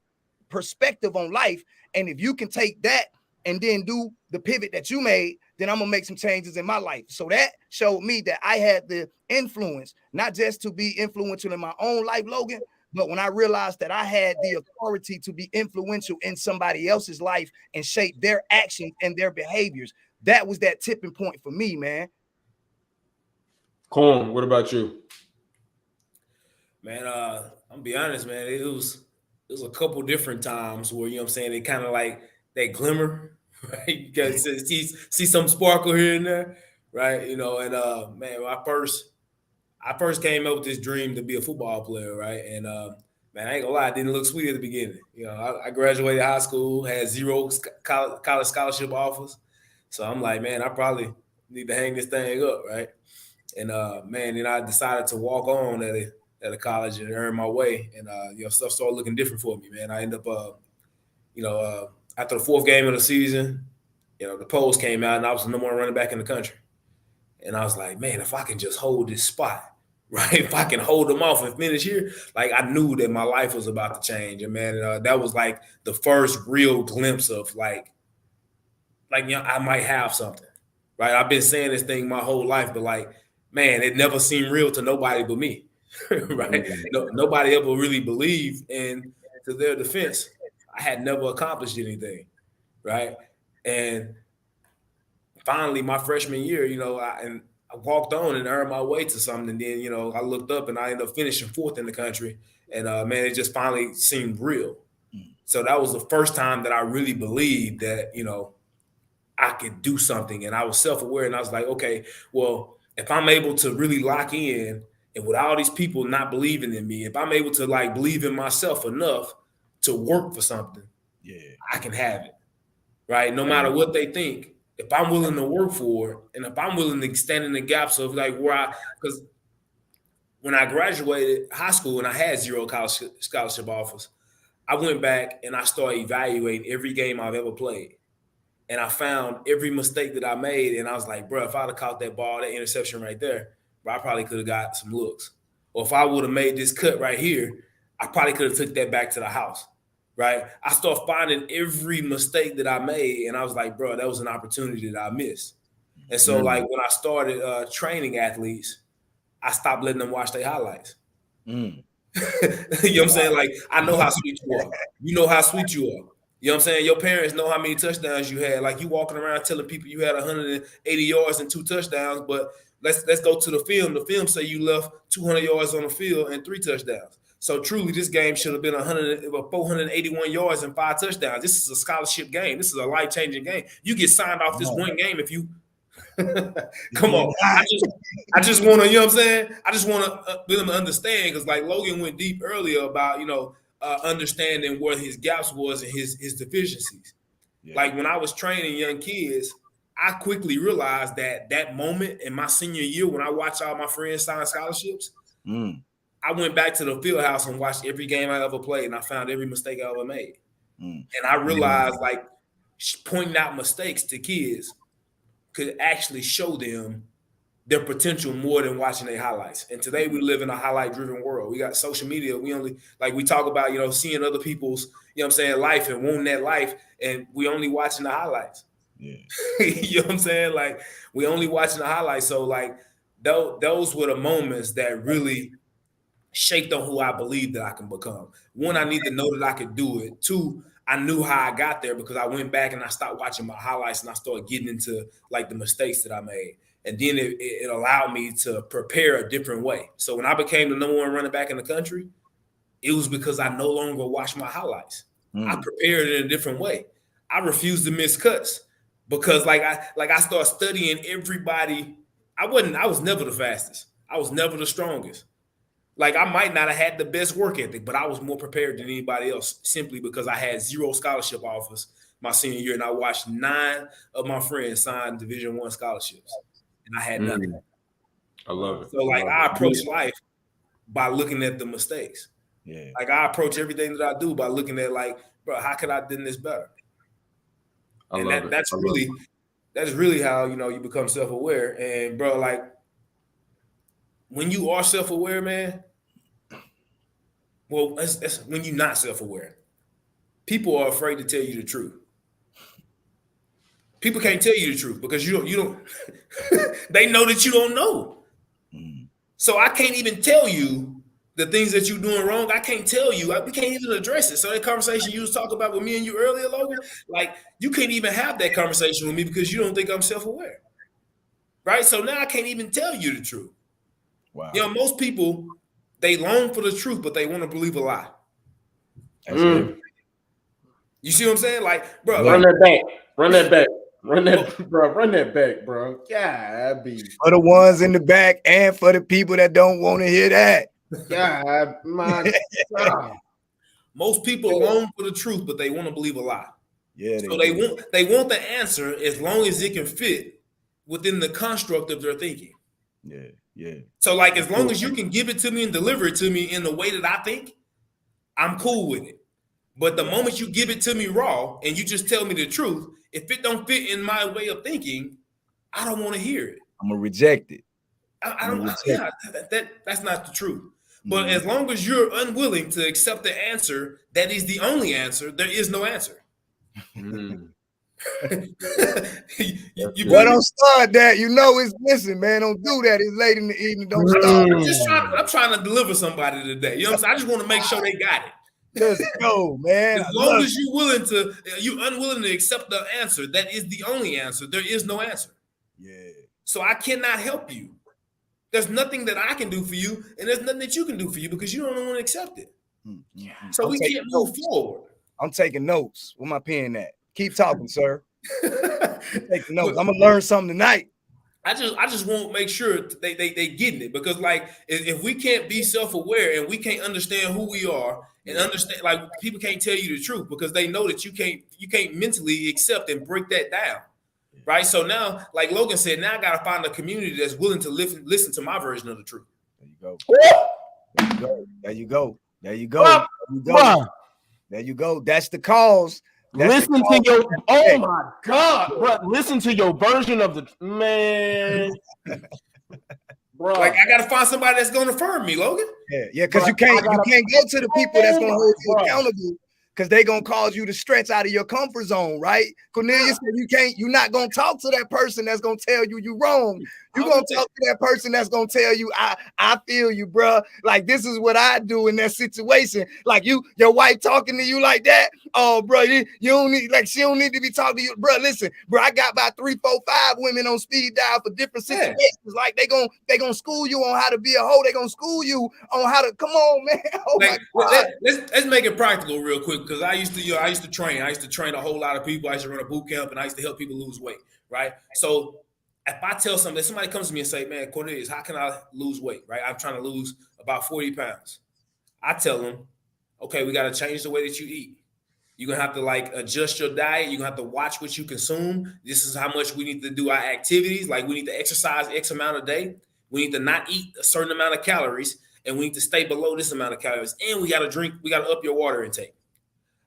perspective on life. And if you can take that and then do the pivot that you made, then I'm gonna make some changes in my life. So that showed me that I had the influence, not just to be influential in my own life, Logan, but when I realized that I had the authority to be influential in somebody else's life and shape their actions and their behaviors, that was that tipping point for me, man. Corn, what about you? Man, I'm gonna be honest, man. It was a couple different times where, you know what I'm saying, it kind of like that glimmer, right? You guys see some sparkle here and there, right? You know, and man, I first came up with this dream to be a football player, right? And man, I ain't gonna lie, it didn't look sweet at the beginning. You know, I graduated high school, had 0 college scholarship offers, so I'm like, man, I probably need to hang this thing up, right? And man, then I decided to walk on at a college and earn my way, and you know, stuff started looking different for me, man. I ended up, after the 4th game of the season, you know, the polls came out, and I was the number 1 running back in the country. And I was like, man, if I can just hold this spot, right? If I can hold them off and finish here, like I knew that my life was about to change. And man, that was like the first real glimpse of like, you know, I might have something, right? I've been saying this thing my whole life, but like, man, it never seemed real to nobody but me, right? Nobody ever really believed. And to their defense, I had never accomplished anything, right? And finally, my freshman year, you know, I walked on and earned my way to something. And then, you know, I looked up and I ended up finishing 4th in the country. And man, it just finally seemed real. So that was the first time that I really believed that, you know, I could do something. And I was self-aware. And I was like, okay, well, if I'm able to really lock in, and with all these people not believing in me, if I'm able to like believe in myself enough to work for something, yeah, I can have it, right? No matter what they think. If I'm willing to work for it, and if I'm willing to stand in the gaps of like because when I graduated high school and I had 0 college scholarship offers, I went back and I started evaluating every game I've ever played. And I found every mistake that I made, and I was like, bro, if I'd have caught that ball, that interception right there, bro, I probably could have got some looks. Or if I would have made this cut right here, I probably could have took that back to the house. Right, I started finding every mistake that I made, and I was like, bro, that was an opportunity that I missed. And so, like, when I started training athletes, I stopped letting them watch their highlights. You know what I'm saying? Like, I know how sweet you are. You know how sweet you are. You know what I'm saying? Your parents know how many touchdowns you had. Like, you walking around telling people you had 180 yards and 2 touchdowns, but let's go to the film. The film say you left 200 yards on the field and 3 touchdowns. So truly, this game should have been 481 yards and 5 touchdowns. This is a scholarship game. This is a life-changing game. You get signed off this one game if you come on. I just want to, you know what I'm saying? I just want to them to understand, because like Logan went deep earlier about, understanding where his gaps was and his deficiencies. Yeah. Like when I was training young kids, I quickly realized that moment in my senior year when I watched all my friends sign scholarships, I went back to the field house and watched every game I ever played, and I found every mistake I ever made. And I realized like pointing out mistakes to kids could actually show them their potential more than watching their highlights. And today we live in a highlight-driven world. We got social media. We only, like we talk about, seeing other people's, life and wanting that life, and we only watching the highlights. Yeah. You know what I'm saying? Like we only watching the highlights. So like those were the moments that really shaped on who I believe that I can become. One, I need to know that I could do it. Two, I knew how I got there because I went back and I stopped watching my highlights and I started getting into like the mistakes that I made. And then it allowed me to prepare a different way. So when I became the number 1 running back in the country, it was because I no longer watched my highlights. I prepared in a different way. I refused to miss cuts because I started studying everybody. I was never the fastest. I was never the strongest. Like I might not have had the best work ethic, but I was more prepared than anybody else simply because I had 0 scholarship offers my senior year, and I watched 9 of my friends sign Division I scholarships, and I had nothing. I love it. So like I approach life by looking at the mistakes. Yeah. Like I approach everything that I do by looking at like, bro, how could I have done this better? That's really how you become self-aware. And bro, like when you are self-aware, man, well, that's when you're not self-aware. People are afraid to tell you the truth. People can't tell you the truth because you don't they know that you don't know. So I can't even tell you the things that you're doing wrong. I can't tell you. We can't even address it. So that conversation you was talking about with me and you earlier, Logan, like you can't even have that conversation with me because you don't think I'm self-aware. Right? So now I can't even tell you the truth. Wow. Most people, they long for the truth, but they want to believe a lie. You see what I'm saying? Like, bro, run that back. Run that back, bro. God, for the ones in the back and for the people that don't want to hear that. God, my God. Most people long for the truth, but they want to believe a lie. Yeah. So they want the answer as long as it can fit within the construct of their thinking. Yeah. Yeah. So like as long as you can give it to me and deliver it to me in the way that I think, I'm cool with it. But the moment you give it to me raw and you just tell me the truth, if it don't fit in my way of thinking, I don't want to hear it. I'm gonna reject it. That's not the truth. But as long as you're unwilling to accept the answer that is the only answer, there is no answer. Don't start that. Listen, man, don't do that. It's late in the evening. Don't start. I'm trying to deliver somebody today. You know what I'm saying? I just want to make sure they got it. Let's go, man. As long as you're unwilling to accept the answer, that is the only answer. There is no answer. Yeah. So I cannot help you. There's nothing that I can do for you, and there's nothing that you can do for you because you don't want to accept it. So we can't move forward. I'm taking notes. Where my pen at? Keep talking, sir. Taking notes. I'm gonna learn something tonight. I just want to make sure they getting it, because like if we can't be self-aware and we can't understand who we are and understand, like people can't tell you the truth because they know that you can't mentally accept and break that down, right? So now, like Logan said, now I gotta find a community that's willing to listen to my version of the truth. There you go. There you go. There you go. There you go. That's the cause. Listen to your, oh my God, bro. Listen to your version of the man. Bro. Like I gotta find somebody that's gonna affirm me, Logan. Yeah, because you can't go to the people that's gonna hold you accountable, because they're gonna cause you to stretch out of your comfort zone, right? Cornelius said you're not gonna talk to that person that's gonna tell you you're wrong. You gonna talk to that person that's gonna tell you, I feel you, bro. Like this is what I do in that situation. Like your wife talking to you like that. Oh, bro, you don't need, like, she don't need to be talking to you, bro. Listen, bro, I got about 3, 4, 5 women on speed dial for different situations. Like they gonna school you on how to be a hoe. They gonna school you on how to, come on, man. Oh like, my God. Let's make it practical real quick, because I used to train. I used to train a whole lot of people. I used to run a boot camp, and I used to help people lose weight, right? So if I tell somebody, somebody comes to me and say, man, Cornelius, how can I lose weight, right? I'm trying to lose about 40 pounds. I tell them, okay, we got to change the way that you eat. You're going to have to like adjust your diet. You're going to have to watch what you consume. This is how much we need to do our activities. Like we need to exercise X amount a day. We need to not eat a certain amount of calories, and we need to stay below this amount of calories. And we got to up your water intake.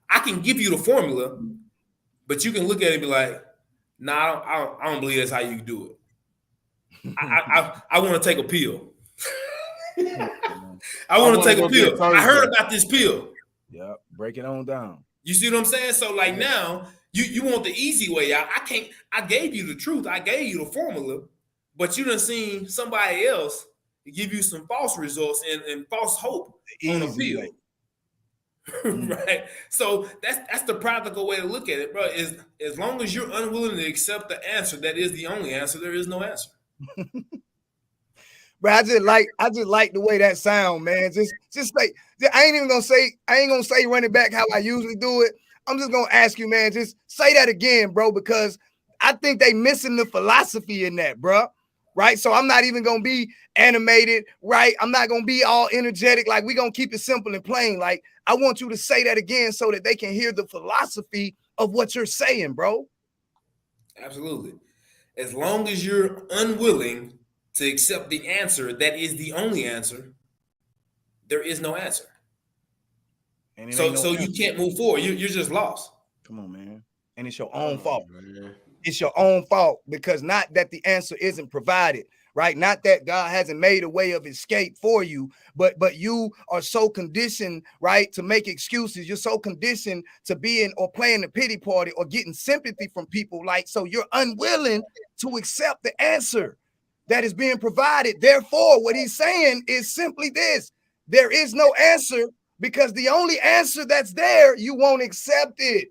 I can give you the formula, but you can look at it and be like, nah, I don't believe that's how you do it. I want to take a pill. I want to take a pill. I heard about this pill. Yeah, break it on down. You see what I'm saying? So like now you want the easy way out. I gave you the truth. I gave you the formula, but you done seen somebody else give you some false results and false hope on a pill. Right. So that's the practical way to look at it, bro. Is as long as you're unwilling to accept the answer that is the only answer, there is no answer. But I just like the way that sound, man. Just like, I ain't gonna say run it back how I usually do it. I'm just gonna ask you, man, just say that again, bro, because I think they missing the philosophy in that, bro. Right. So I'm not even gonna be animated, right? I'm not gonna be all energetic. Like, we gonna keep it simple and plain. Like, I want you to say that again so that they can hear the philosophy of what you're saying, bro. Absolutely. As long as you're unwilling to accept the answer that is the only answer, there is no answer. And so you can't move forward. You're just lost. Come on, man. And it's your own fault. Man. It's your own fault, because not that the answer isn't provided, right? Not that God hasn't made a way of escape for you, but you are so conditioned, right, to make excuses. You're so conditioned to being or playing the pity party or getting sympathy from people. Like, so you're unwilling to accept the answer that is being provided. Therefore, what he's saying is simply this: there is no answer, because the only answer that's there, you won't accept it.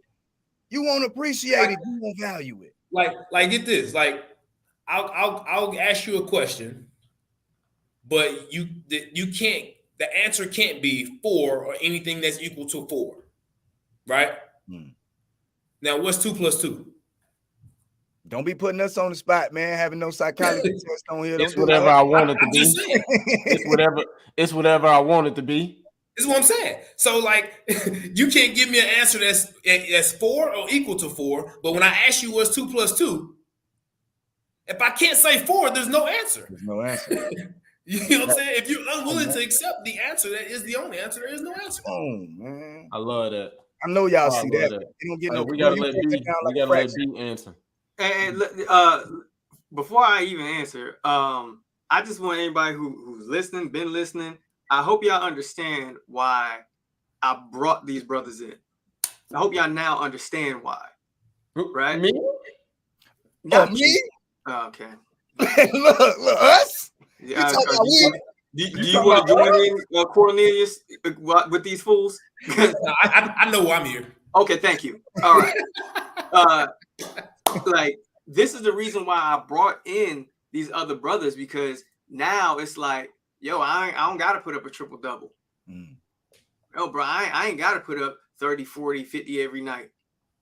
You won't appreciate it. You won't value it. Like get this. Like, I'll ask you a question, but you can't. The answer can't be 4 or anything that's equal to 4, right? Now, what's 2 plus 2? Don't be putting us on the spot, man. Having no psychology test on here. It's whatever I want it to be. It's whatever I want it to be. This is what I'm saying. So, like, you can't give me an answer that's 4 or equal to 4. But when I ask you what's 2 plus 2, if I can't say 4, there's no answer. There's no answer. You know what I'm saying? If you're unwilling to accept the answer that is the only answer, there is no answer. Oh, man. I love that. I know y'all see that. You don't get no. We gotta let B answer. And before I even answer, I just want anybody who's listening, been listening, I hope y'all understand why I brought these brothers in. I hope y'all now understand why. Right? Me? Not me? Okay. look, us? Yeah, do you want to join in, Cornelius, with these fools? I know I'm here. Okay, thank you. All right. Like, this is the reason why I brought in these other brothers, because now it's like, yo, I don't got to put up a triple double. Yo, bro, I ain't got to put up 30, 40, 50 every night.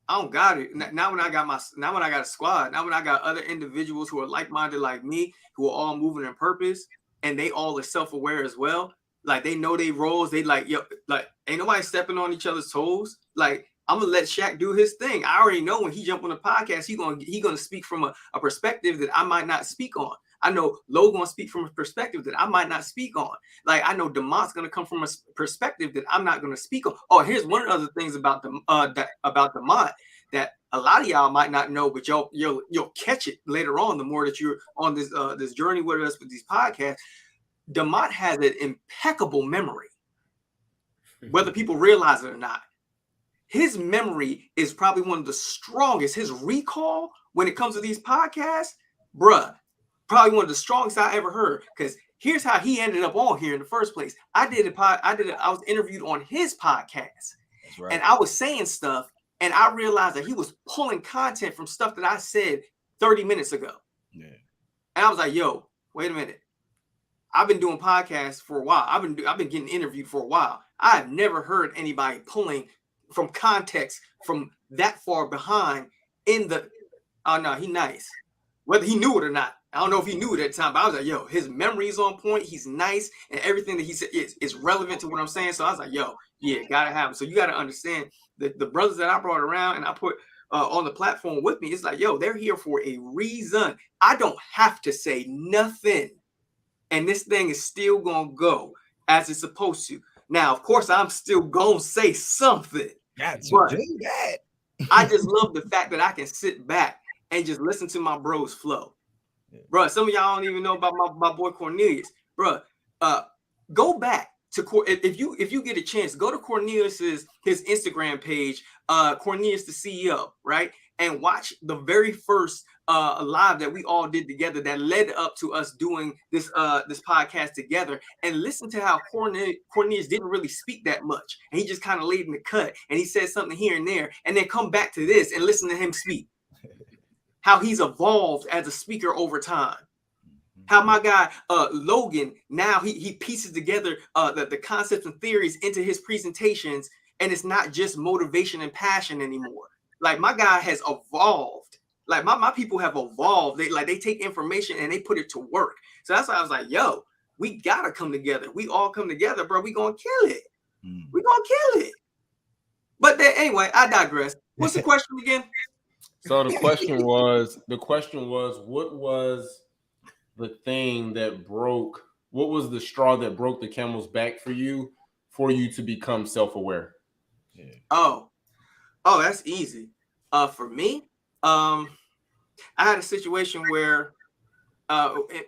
I don't got it. Now when I got a squad, now when I got other individuals who are like-minded like me, who are all moving in purpose, and they all are self-aware as well. Like, they know they roles. They like, yo, like, ain't nobody stepping on each other's toes. Like, I'm gonna let Shaq do his thing. I already know when he jump on the podcast, he gonna speak from a perspective that I might not speak on. I know Lo gonna speak from a perspective that I might not speak on. Like, I know Demond's gonna come from a perspective that I'm not gonna speak on. Oh, here's one of the other things about Demond that a lot of y'all might not know, but you'll catch it later on. The more that you're on this journey with us with these podcasts, Demond has an impeccable memory, whether people realize it or not. His memory is probably one of the strongest. His recall when it comes to these podcasts, bruh, probably one of the strongest I ever heard. Because here's how he ended up on here in the first place. I was interviewed on his podcast. That's right. And I was saying stuff, and I realized that he was pulling content from stuff that I said 30 minutes ago. Yeah. And I was like, yo, wait a minute. I've been doing podcasts for a while. I've been getting interviewed for a while. I have never heard anybody pulling from context from that far behind in the, oh no, he nice. Whether he knew it or not. I don't know if he knew it at the time, but I was like, yo, his memory is on point. He's nice. And everything that he said is relevant to what I'm saying. So I was like, yo, yeah, gotta have him. So you gotta understand that the brothers that I brought around and I put on the platform with me, it's like, yo, they're here for a reason. I don't have to say nothing. And this thing is still gonna go as it's supposed to. Now, of course, I'm still gonna say something. Got to But do that. I just love the fact that I can sit back and just listen to my bros flow. Bro, some of y'all don't even know about my boy Cornelius. Bro, go back to if you get a chance, go to Cornelius's his Instagram page, Cornelius the CEO, right? And watch the very first live that we all did together that led up to us doing this podcast together, and listen to how Cornelius didn't really speak that much, and he just kind of laid in the cut, and he said something here and there, and then come back to this and listen to him speak. How he's evolved as a speaker over time. How my guy Logan, now he pieces together the concepts and theories into his presentations, and it's not just motivation and passion anymore. Like my guy has evolved. Like my people have evolved. They take information and they put it to work. So that's why I was like, yo, we gotta come together. We all come together, bro. We gonna kill it. We gonna kill it. But then anyway, I digress. What's the question again? So the question was, what was the thing that broke? What was the straw that broke the camel's back for you to become self-aware? Yeah. Oh, that's easy. For me, I had a situation where,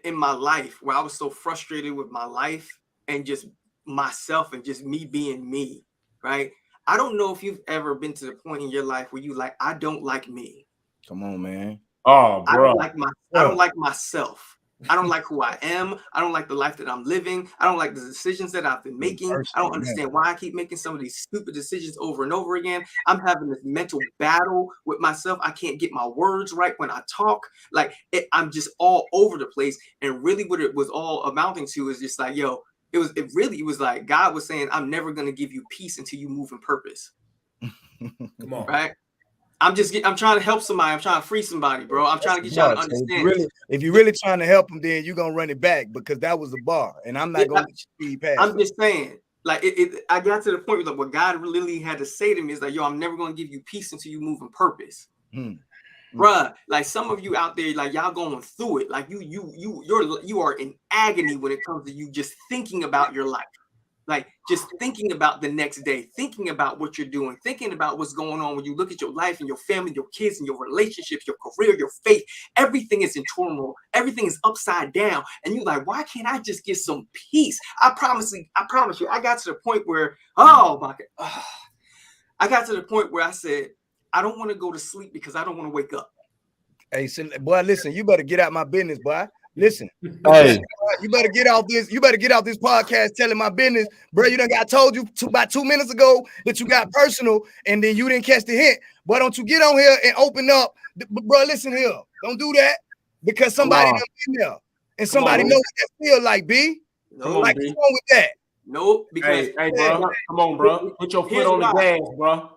in my life, where I was so frustrated with my life and just myself and just me being me, right? I don't know if you've ever been to the point in your life where you like, I don't like me. Come on, man. Oh, bro. I don't like myself. I don't like who I am. I don't like the life that I'm living. I don't like the decisions that I've been making. I don't understand why I keep making some of these stupid decisions over and over again. I'm having this mental battle with myself. I can't get my words right when I talk. Like I'm just all over the place. And really what it was all amounting to is just like, yo, it was like God was saying, I'm never going to give you peace until you move in purpose. Come on. Right? I'm trying to help somebody. I'm trying to free somebody, bro. I'm trying to get y'all to understand. If you're really trying to help them, then you're going to run it back because that was the bar. And I'm not going to speed past. I'm just saying, like, I got to the point where what God really had to say to me is like, yo, I'm never going to give you peace until you move in purpose. Bruh, like some of you out there, like y'all going through it. Like you are in agony when it comes to you just thinking about your life. Like just thinking about the next day, thinking about what you're doing, thinking about what's going on when you look at your life and your family, your kids and your relationships, your career, your faith. Everything is in turmoil. Everything is upside down. And you're like, why can't I just get some peace? I promise you, I got to the point where, oh my God. I got to the point where I said, I don't want to go to sleep because I don't want to wake up. Hey, boy, listen, you better get out my business, boy. Listen, hey, you better get out this. You better get out this podcast telling my business, bro. You done got told you about 2 minutes ago that you got personal, and then you didn't catch the hint. Boy, don't you get on here and open up, bro? Listen here, don't do that because somebody done been there, and somebody know what that feel like. B, No, like what's wrong with that? Nope. Because hey, bro, come on, bro. Put your foot on the gas, bro.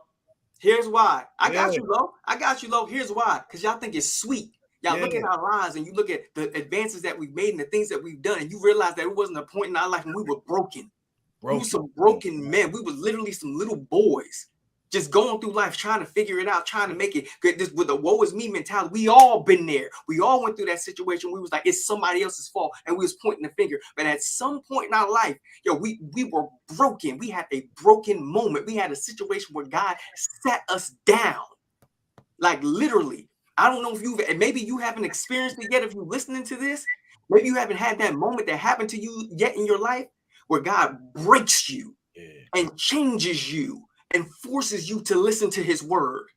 Here's why. I got you, Lo. I got you, Lo. Here's why. Because y'all think it's sweet. Y'all look at our lives and you look at the advances that we've made and the things that we've done, and you realize that it wasn't a point in our life when we were broken. We were some broken men. We were literally some little boys just going through life, trying to figure it out, trying to make it good. This with the woe is me mentality. We all been there. We all went through that situation. We was like, it's somebody else's fault. And we was pointing the finger. But at some point in our life, we were broken. We had a broken moment. We had a situation where God sat us down. Like literally. I don't know if maybe you haven't experienced it yet. If you're listening to this, maybe you haven't had that moment that happened to you yet in your life where God breaks you and changes you and forces you to listen to his word.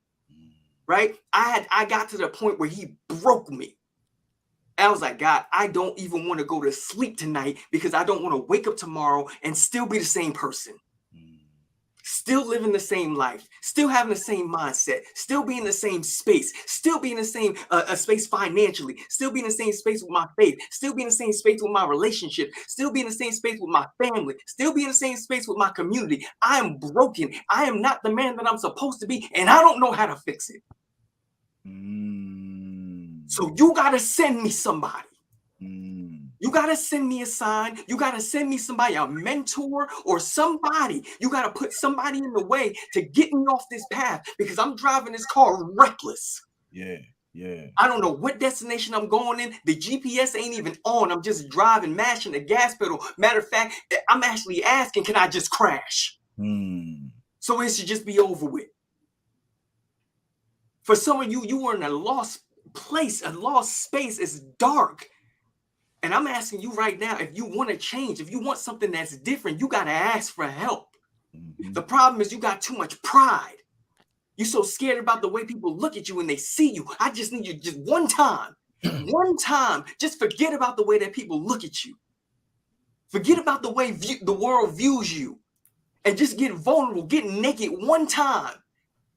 Right? I got to the point where he broke me. And I was like, God, I don't even want to go to sleep tonight because I don't want to wake up tomorrow and still be the same person. Still living the same life, still having the same mindset, still be in the same space, still be in the same space financially, still be in the same space with my faith, still be in the same space with my relationship, still be in the same space with my family, still be in the same space with my community. I am broken. I am not the man that I'm supposed to be, and I don't know how to fix it. So you got to send me somebody. You got to send me a sign. You got to send me somebody, a mentor or somebody. You got to put somebody in the way to get me off this path because I'm driving this car reckless. Yeah. I don't know what destination I'm going in. The GPS ain't even on. I'm just driving, mashing the gas pedal. Matter of fact, I'm actually asking, can I just crash? So it should just be over with. For some of you, you are in a lost place, a lost space. It's dark. And I'm asking you right now, if you want to change, if you want something that's different, you got to ask for help. The problem is you got too much pride. You're so scared about the way people look at you when they see you. I just need you just one time, just forget about the way that people look at you. Forget about the way the world views you and just get vulnerable, get naked one time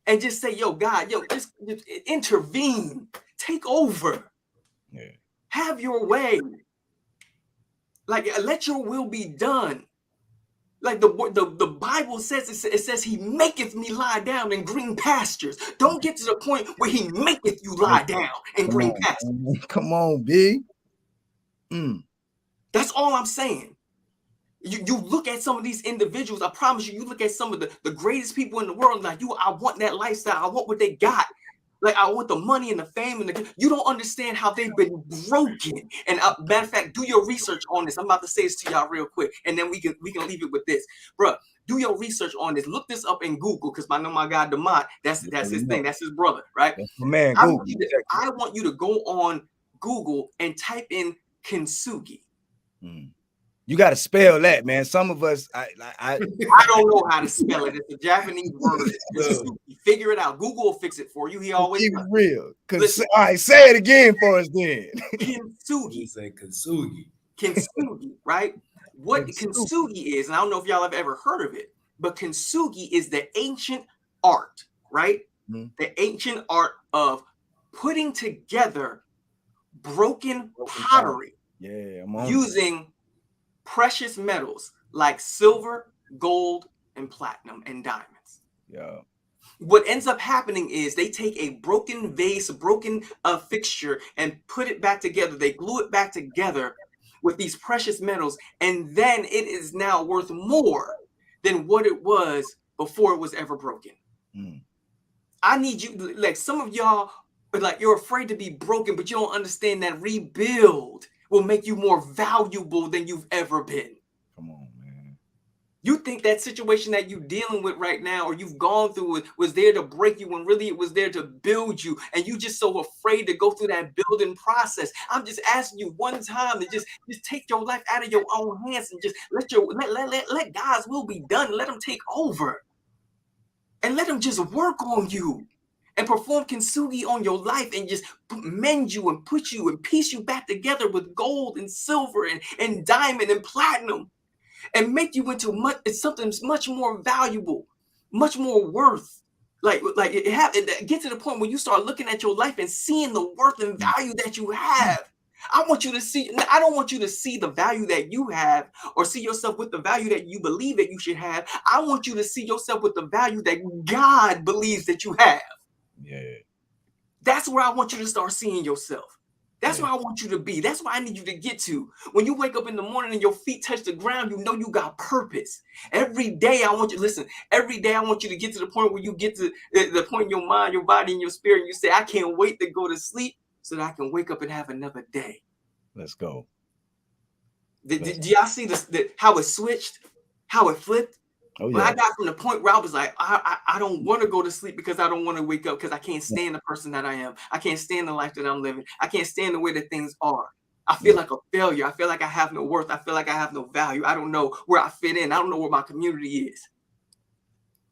and just say, yo, God, just intervene, take over, have your way. Like, let your will be done. Like the Bible says, it says he maketh me lie down in green pastures. Don't get to the point where he maketh you lie down in green pastures. Come on, B. That's all I'm saying. You look at some of these individuals, I promise you look at some of the greatest people in the world, like I want that lifestyle. I want what they got. Like, I want the money and the fame and you don't understand how they've been broken. And matter of fact, do your research on this. I'm about to say this to y'all real quick, and then we can leave it with this, bro. Do your research on this. Look this up in Google, because I know my guy Demont. That's his thing. That's his brother, right? Man, I want you to go on Google and type in kintsugi. You got to spell that, man. Some of us, I don't know how to spell it. It's a Japanese word. Figure it out. Google will fix it for you. He always keep it real. All right, say it again for us then. Kintsugi. Say kintsugi. Kintsugi, right? What kintsugi is, and I don't know if y'all have ever heard of it, but kintsugi is the ancient art, right? The ancient art of putting together broken pottery. Using precious metals like silver, gold, and platinum and diamonds. What ends up happening is they take a broken vase, a broken fixture, and put it back together. They glue it back together with these precious metals, and then it is now worth more than what it was before it was ever broken. I need you, like some of y'all, like you're afraid to be broken, but you don't understand that rebuild will make you more valuable than you've ever been. Come on, man. You think that situation that you're dealing with right now, or you've gone through it, was there to break you when really it was there to build you, and you just so afraid to go through that building process. I'm just asking you one time to just take your life out of your own hands and just let God's will be done. Let him take over. And let him just work on you. And perform kintsugi on your life and just mend you and put you and piece you back together with gold and silver and diamond and platinum and make you into something much more valuable, much more worth. Like it get to the point where you start looking at your life and seeing the worth and value that you have. I don't want you to see the value that you have or see yourself with the value that you believe that you should have. I want you to see yourself with the value that God believes that you have. That's where I want you to start seeing yourself. That's where I want you to be. That's where I need you to get to. When you wake up in the morning and your feet touch the ground, you know you got purpose. Every day I want you to get to the point where you get to the point in your mind, your body, and your spirit, and you say, I can't wait to go to sleep so that I can wake up and have another day. Let's go. Do y'all see this? How it switched? How it flipped? Oh, yeah. When I got from the point where I was like, I don't want to go to sleep because I don't want to wake up because I can't stand the person that I am. I can't stand the life that I'm living. I can't stand the way that things are. I feel like a failure. I feel like I have no worth. I feel like I have no value. I don't know where I fit in. I don't know where my community is.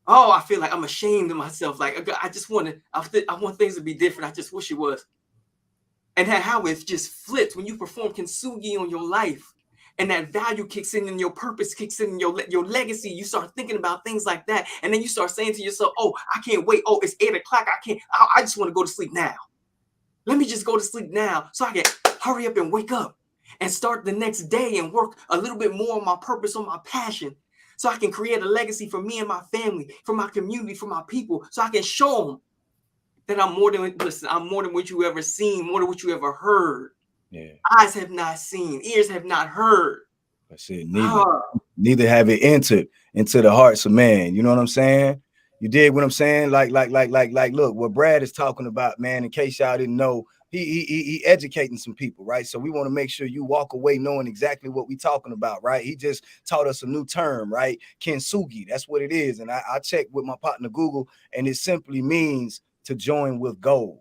Oh, I feel like I'm ashamed of myself. Like I want things to be different. I just wish it was. and how it just flips when you perform kintsugi on your life. And that value kicks in and your purpose kicks in and your legacy. You start thinking about things like that. And then you start saying to yourself, oh, I can't wait. Oh, it's 8 o'clock. I just want to go to sleep now. Let me just go to sleep now so I can hurry up and wake up and start the next day and work a little bit more on my purpose, on my passion, so I can create a legacy for me and my family, for my community, for my people, so I can show them that I'm more than what you ever seen, more than what you ever heard. Yeah. Eyes have not seen, ears have not heard. That's it. Neither have it entered into the hearts of man. You know what I'm saying? You dig what I'm saying? Like, look, what Brad is talking about, man, in case y'all didn't know, he educating some people, right? So we want to make sure you walk away knowing exactly what we talking about, right? He just taught us a new term, right? Kintsugi, that's what it is. And I checked with my partner Google, and it simply means to join with gold.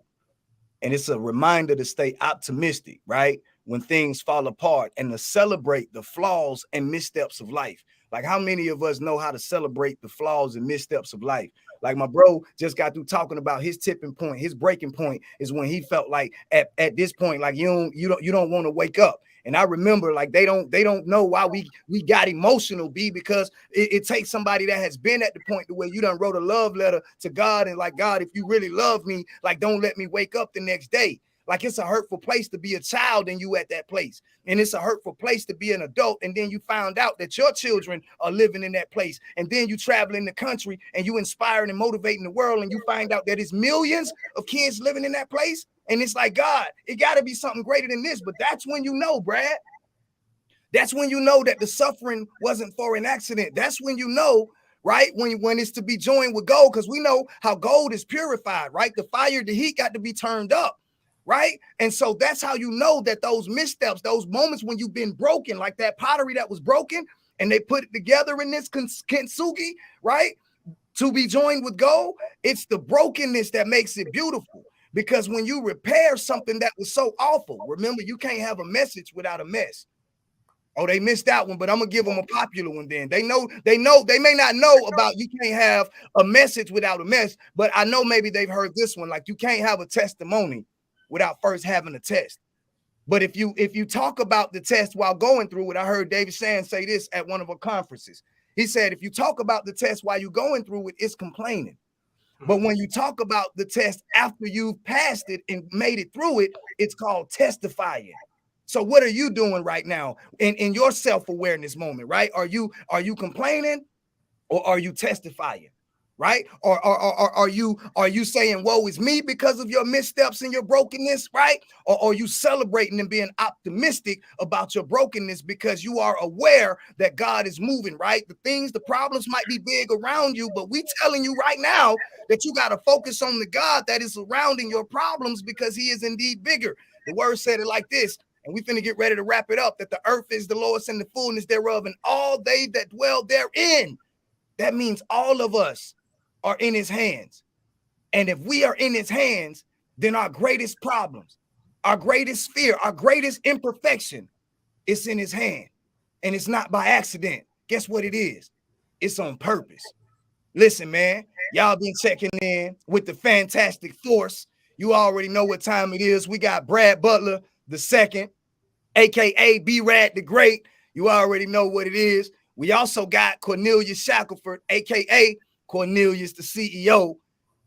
And it's a reminder to stay optimistic, right? When things fall apart, and to celebrate the flaws and missteps of life. Like, how many of us know how to celebrate the flaws and missteps of life? Like, my bro just got through talking about his tipping point. His breaking point is when he felt like at this point, like you don't want to wake up. And I remember, like, they don't know why we got emotional, because it takes somebody that has been at the point to where you done wrote a love letter to God and like, God, if you really love me, like, don't let me wake up the next day. Like, it's a hurtful place to be a child and you at that place. And it's a hurtful place to be an adult. And then you found out that your children are living in that place. And then you travel in the country and you inspiring and motivating the world. And you find out that it's millions of kids living in that place. And it's like, God, it got to be something greater than this. But that's when you know, Brad. That's when you know that the suffering wasn't for an accident. That's when you know, right? When it's to be joined with gold, because we know how gold is purified, right? The fire, the heat got to be turned up. Right. And so that's how you know that those missteps, those moments when you've been broken, like that pottery that was broken and they put it together in this kintsugi, right? To be joined with gold, it's the brokenness that makes it beautiful. Because when you repair something that was so awful, remember, you can't have a message without a mess. Oh, they missed that one, but I'm gonna give them a popular one then. They may not know about you can't have a message without a mess, but I know maybe they've heard this one. Like, you can't have a testimony without first having a test. But if you talk about the test while going through it, I heard David Shands say this at one of our conferences. He said, if you talk about the test while you're going through it, it's complaining. But when you talk about the test after you've passed it and made it through it, it's called testifying. So what are you doing right now in your self-awareness moment, right? Are you complaining or are you testifying? Right? Or are you saying, woe is me because of your missteps and your brokenness, right? Or are you celebrating and being optimistic about your brokenness because you are aware that God is moving, right? The problems might be big around you, but we telling you right now that you got to focus on the God that is surrounding your problems, because he is indeed bigger. The word said it like this, and we finna get ready to wrap it up, that the earth is the Lord's and the fullness thereof, and all they that dwell therein. That means all of us are in his hands. And if we are in his hands, then our greatest problems, our greatest fear, our greatest imperfection, it's in his hand. And it's not by accident. Guess what it is? It's on purpose. Listen, man, y'all been checking in with the Fantastic Force. You already know what time it is. We got Brad Butler II, aka B-Rad the Great. You already know what it is. We also got Cornelius Shackelford, aka Cornelius the CEO.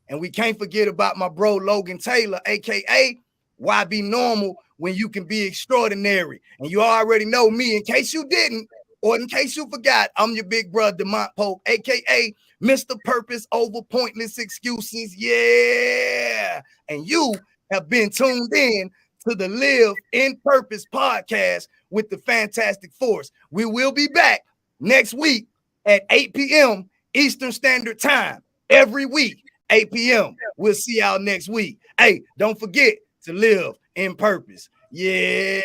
And we can't forget about my bro Logan Taylor, aka Why Be Normal When You Can Be Extraordinary. And you already know me. In case you didn't, or in case you forgot, I'm your big brother DeMont Pope, aka Mr. Purpose Over Pointless Excuses. Yeah. And you have been tuned in to the Live in Purpose podcast with the Fantastic Force. We will be back next week at 8 p.m. Eastern Standard Time, every week, 8 p.m. We'll see y'all next week. Hey, don't forget to live in purpose. Yeah.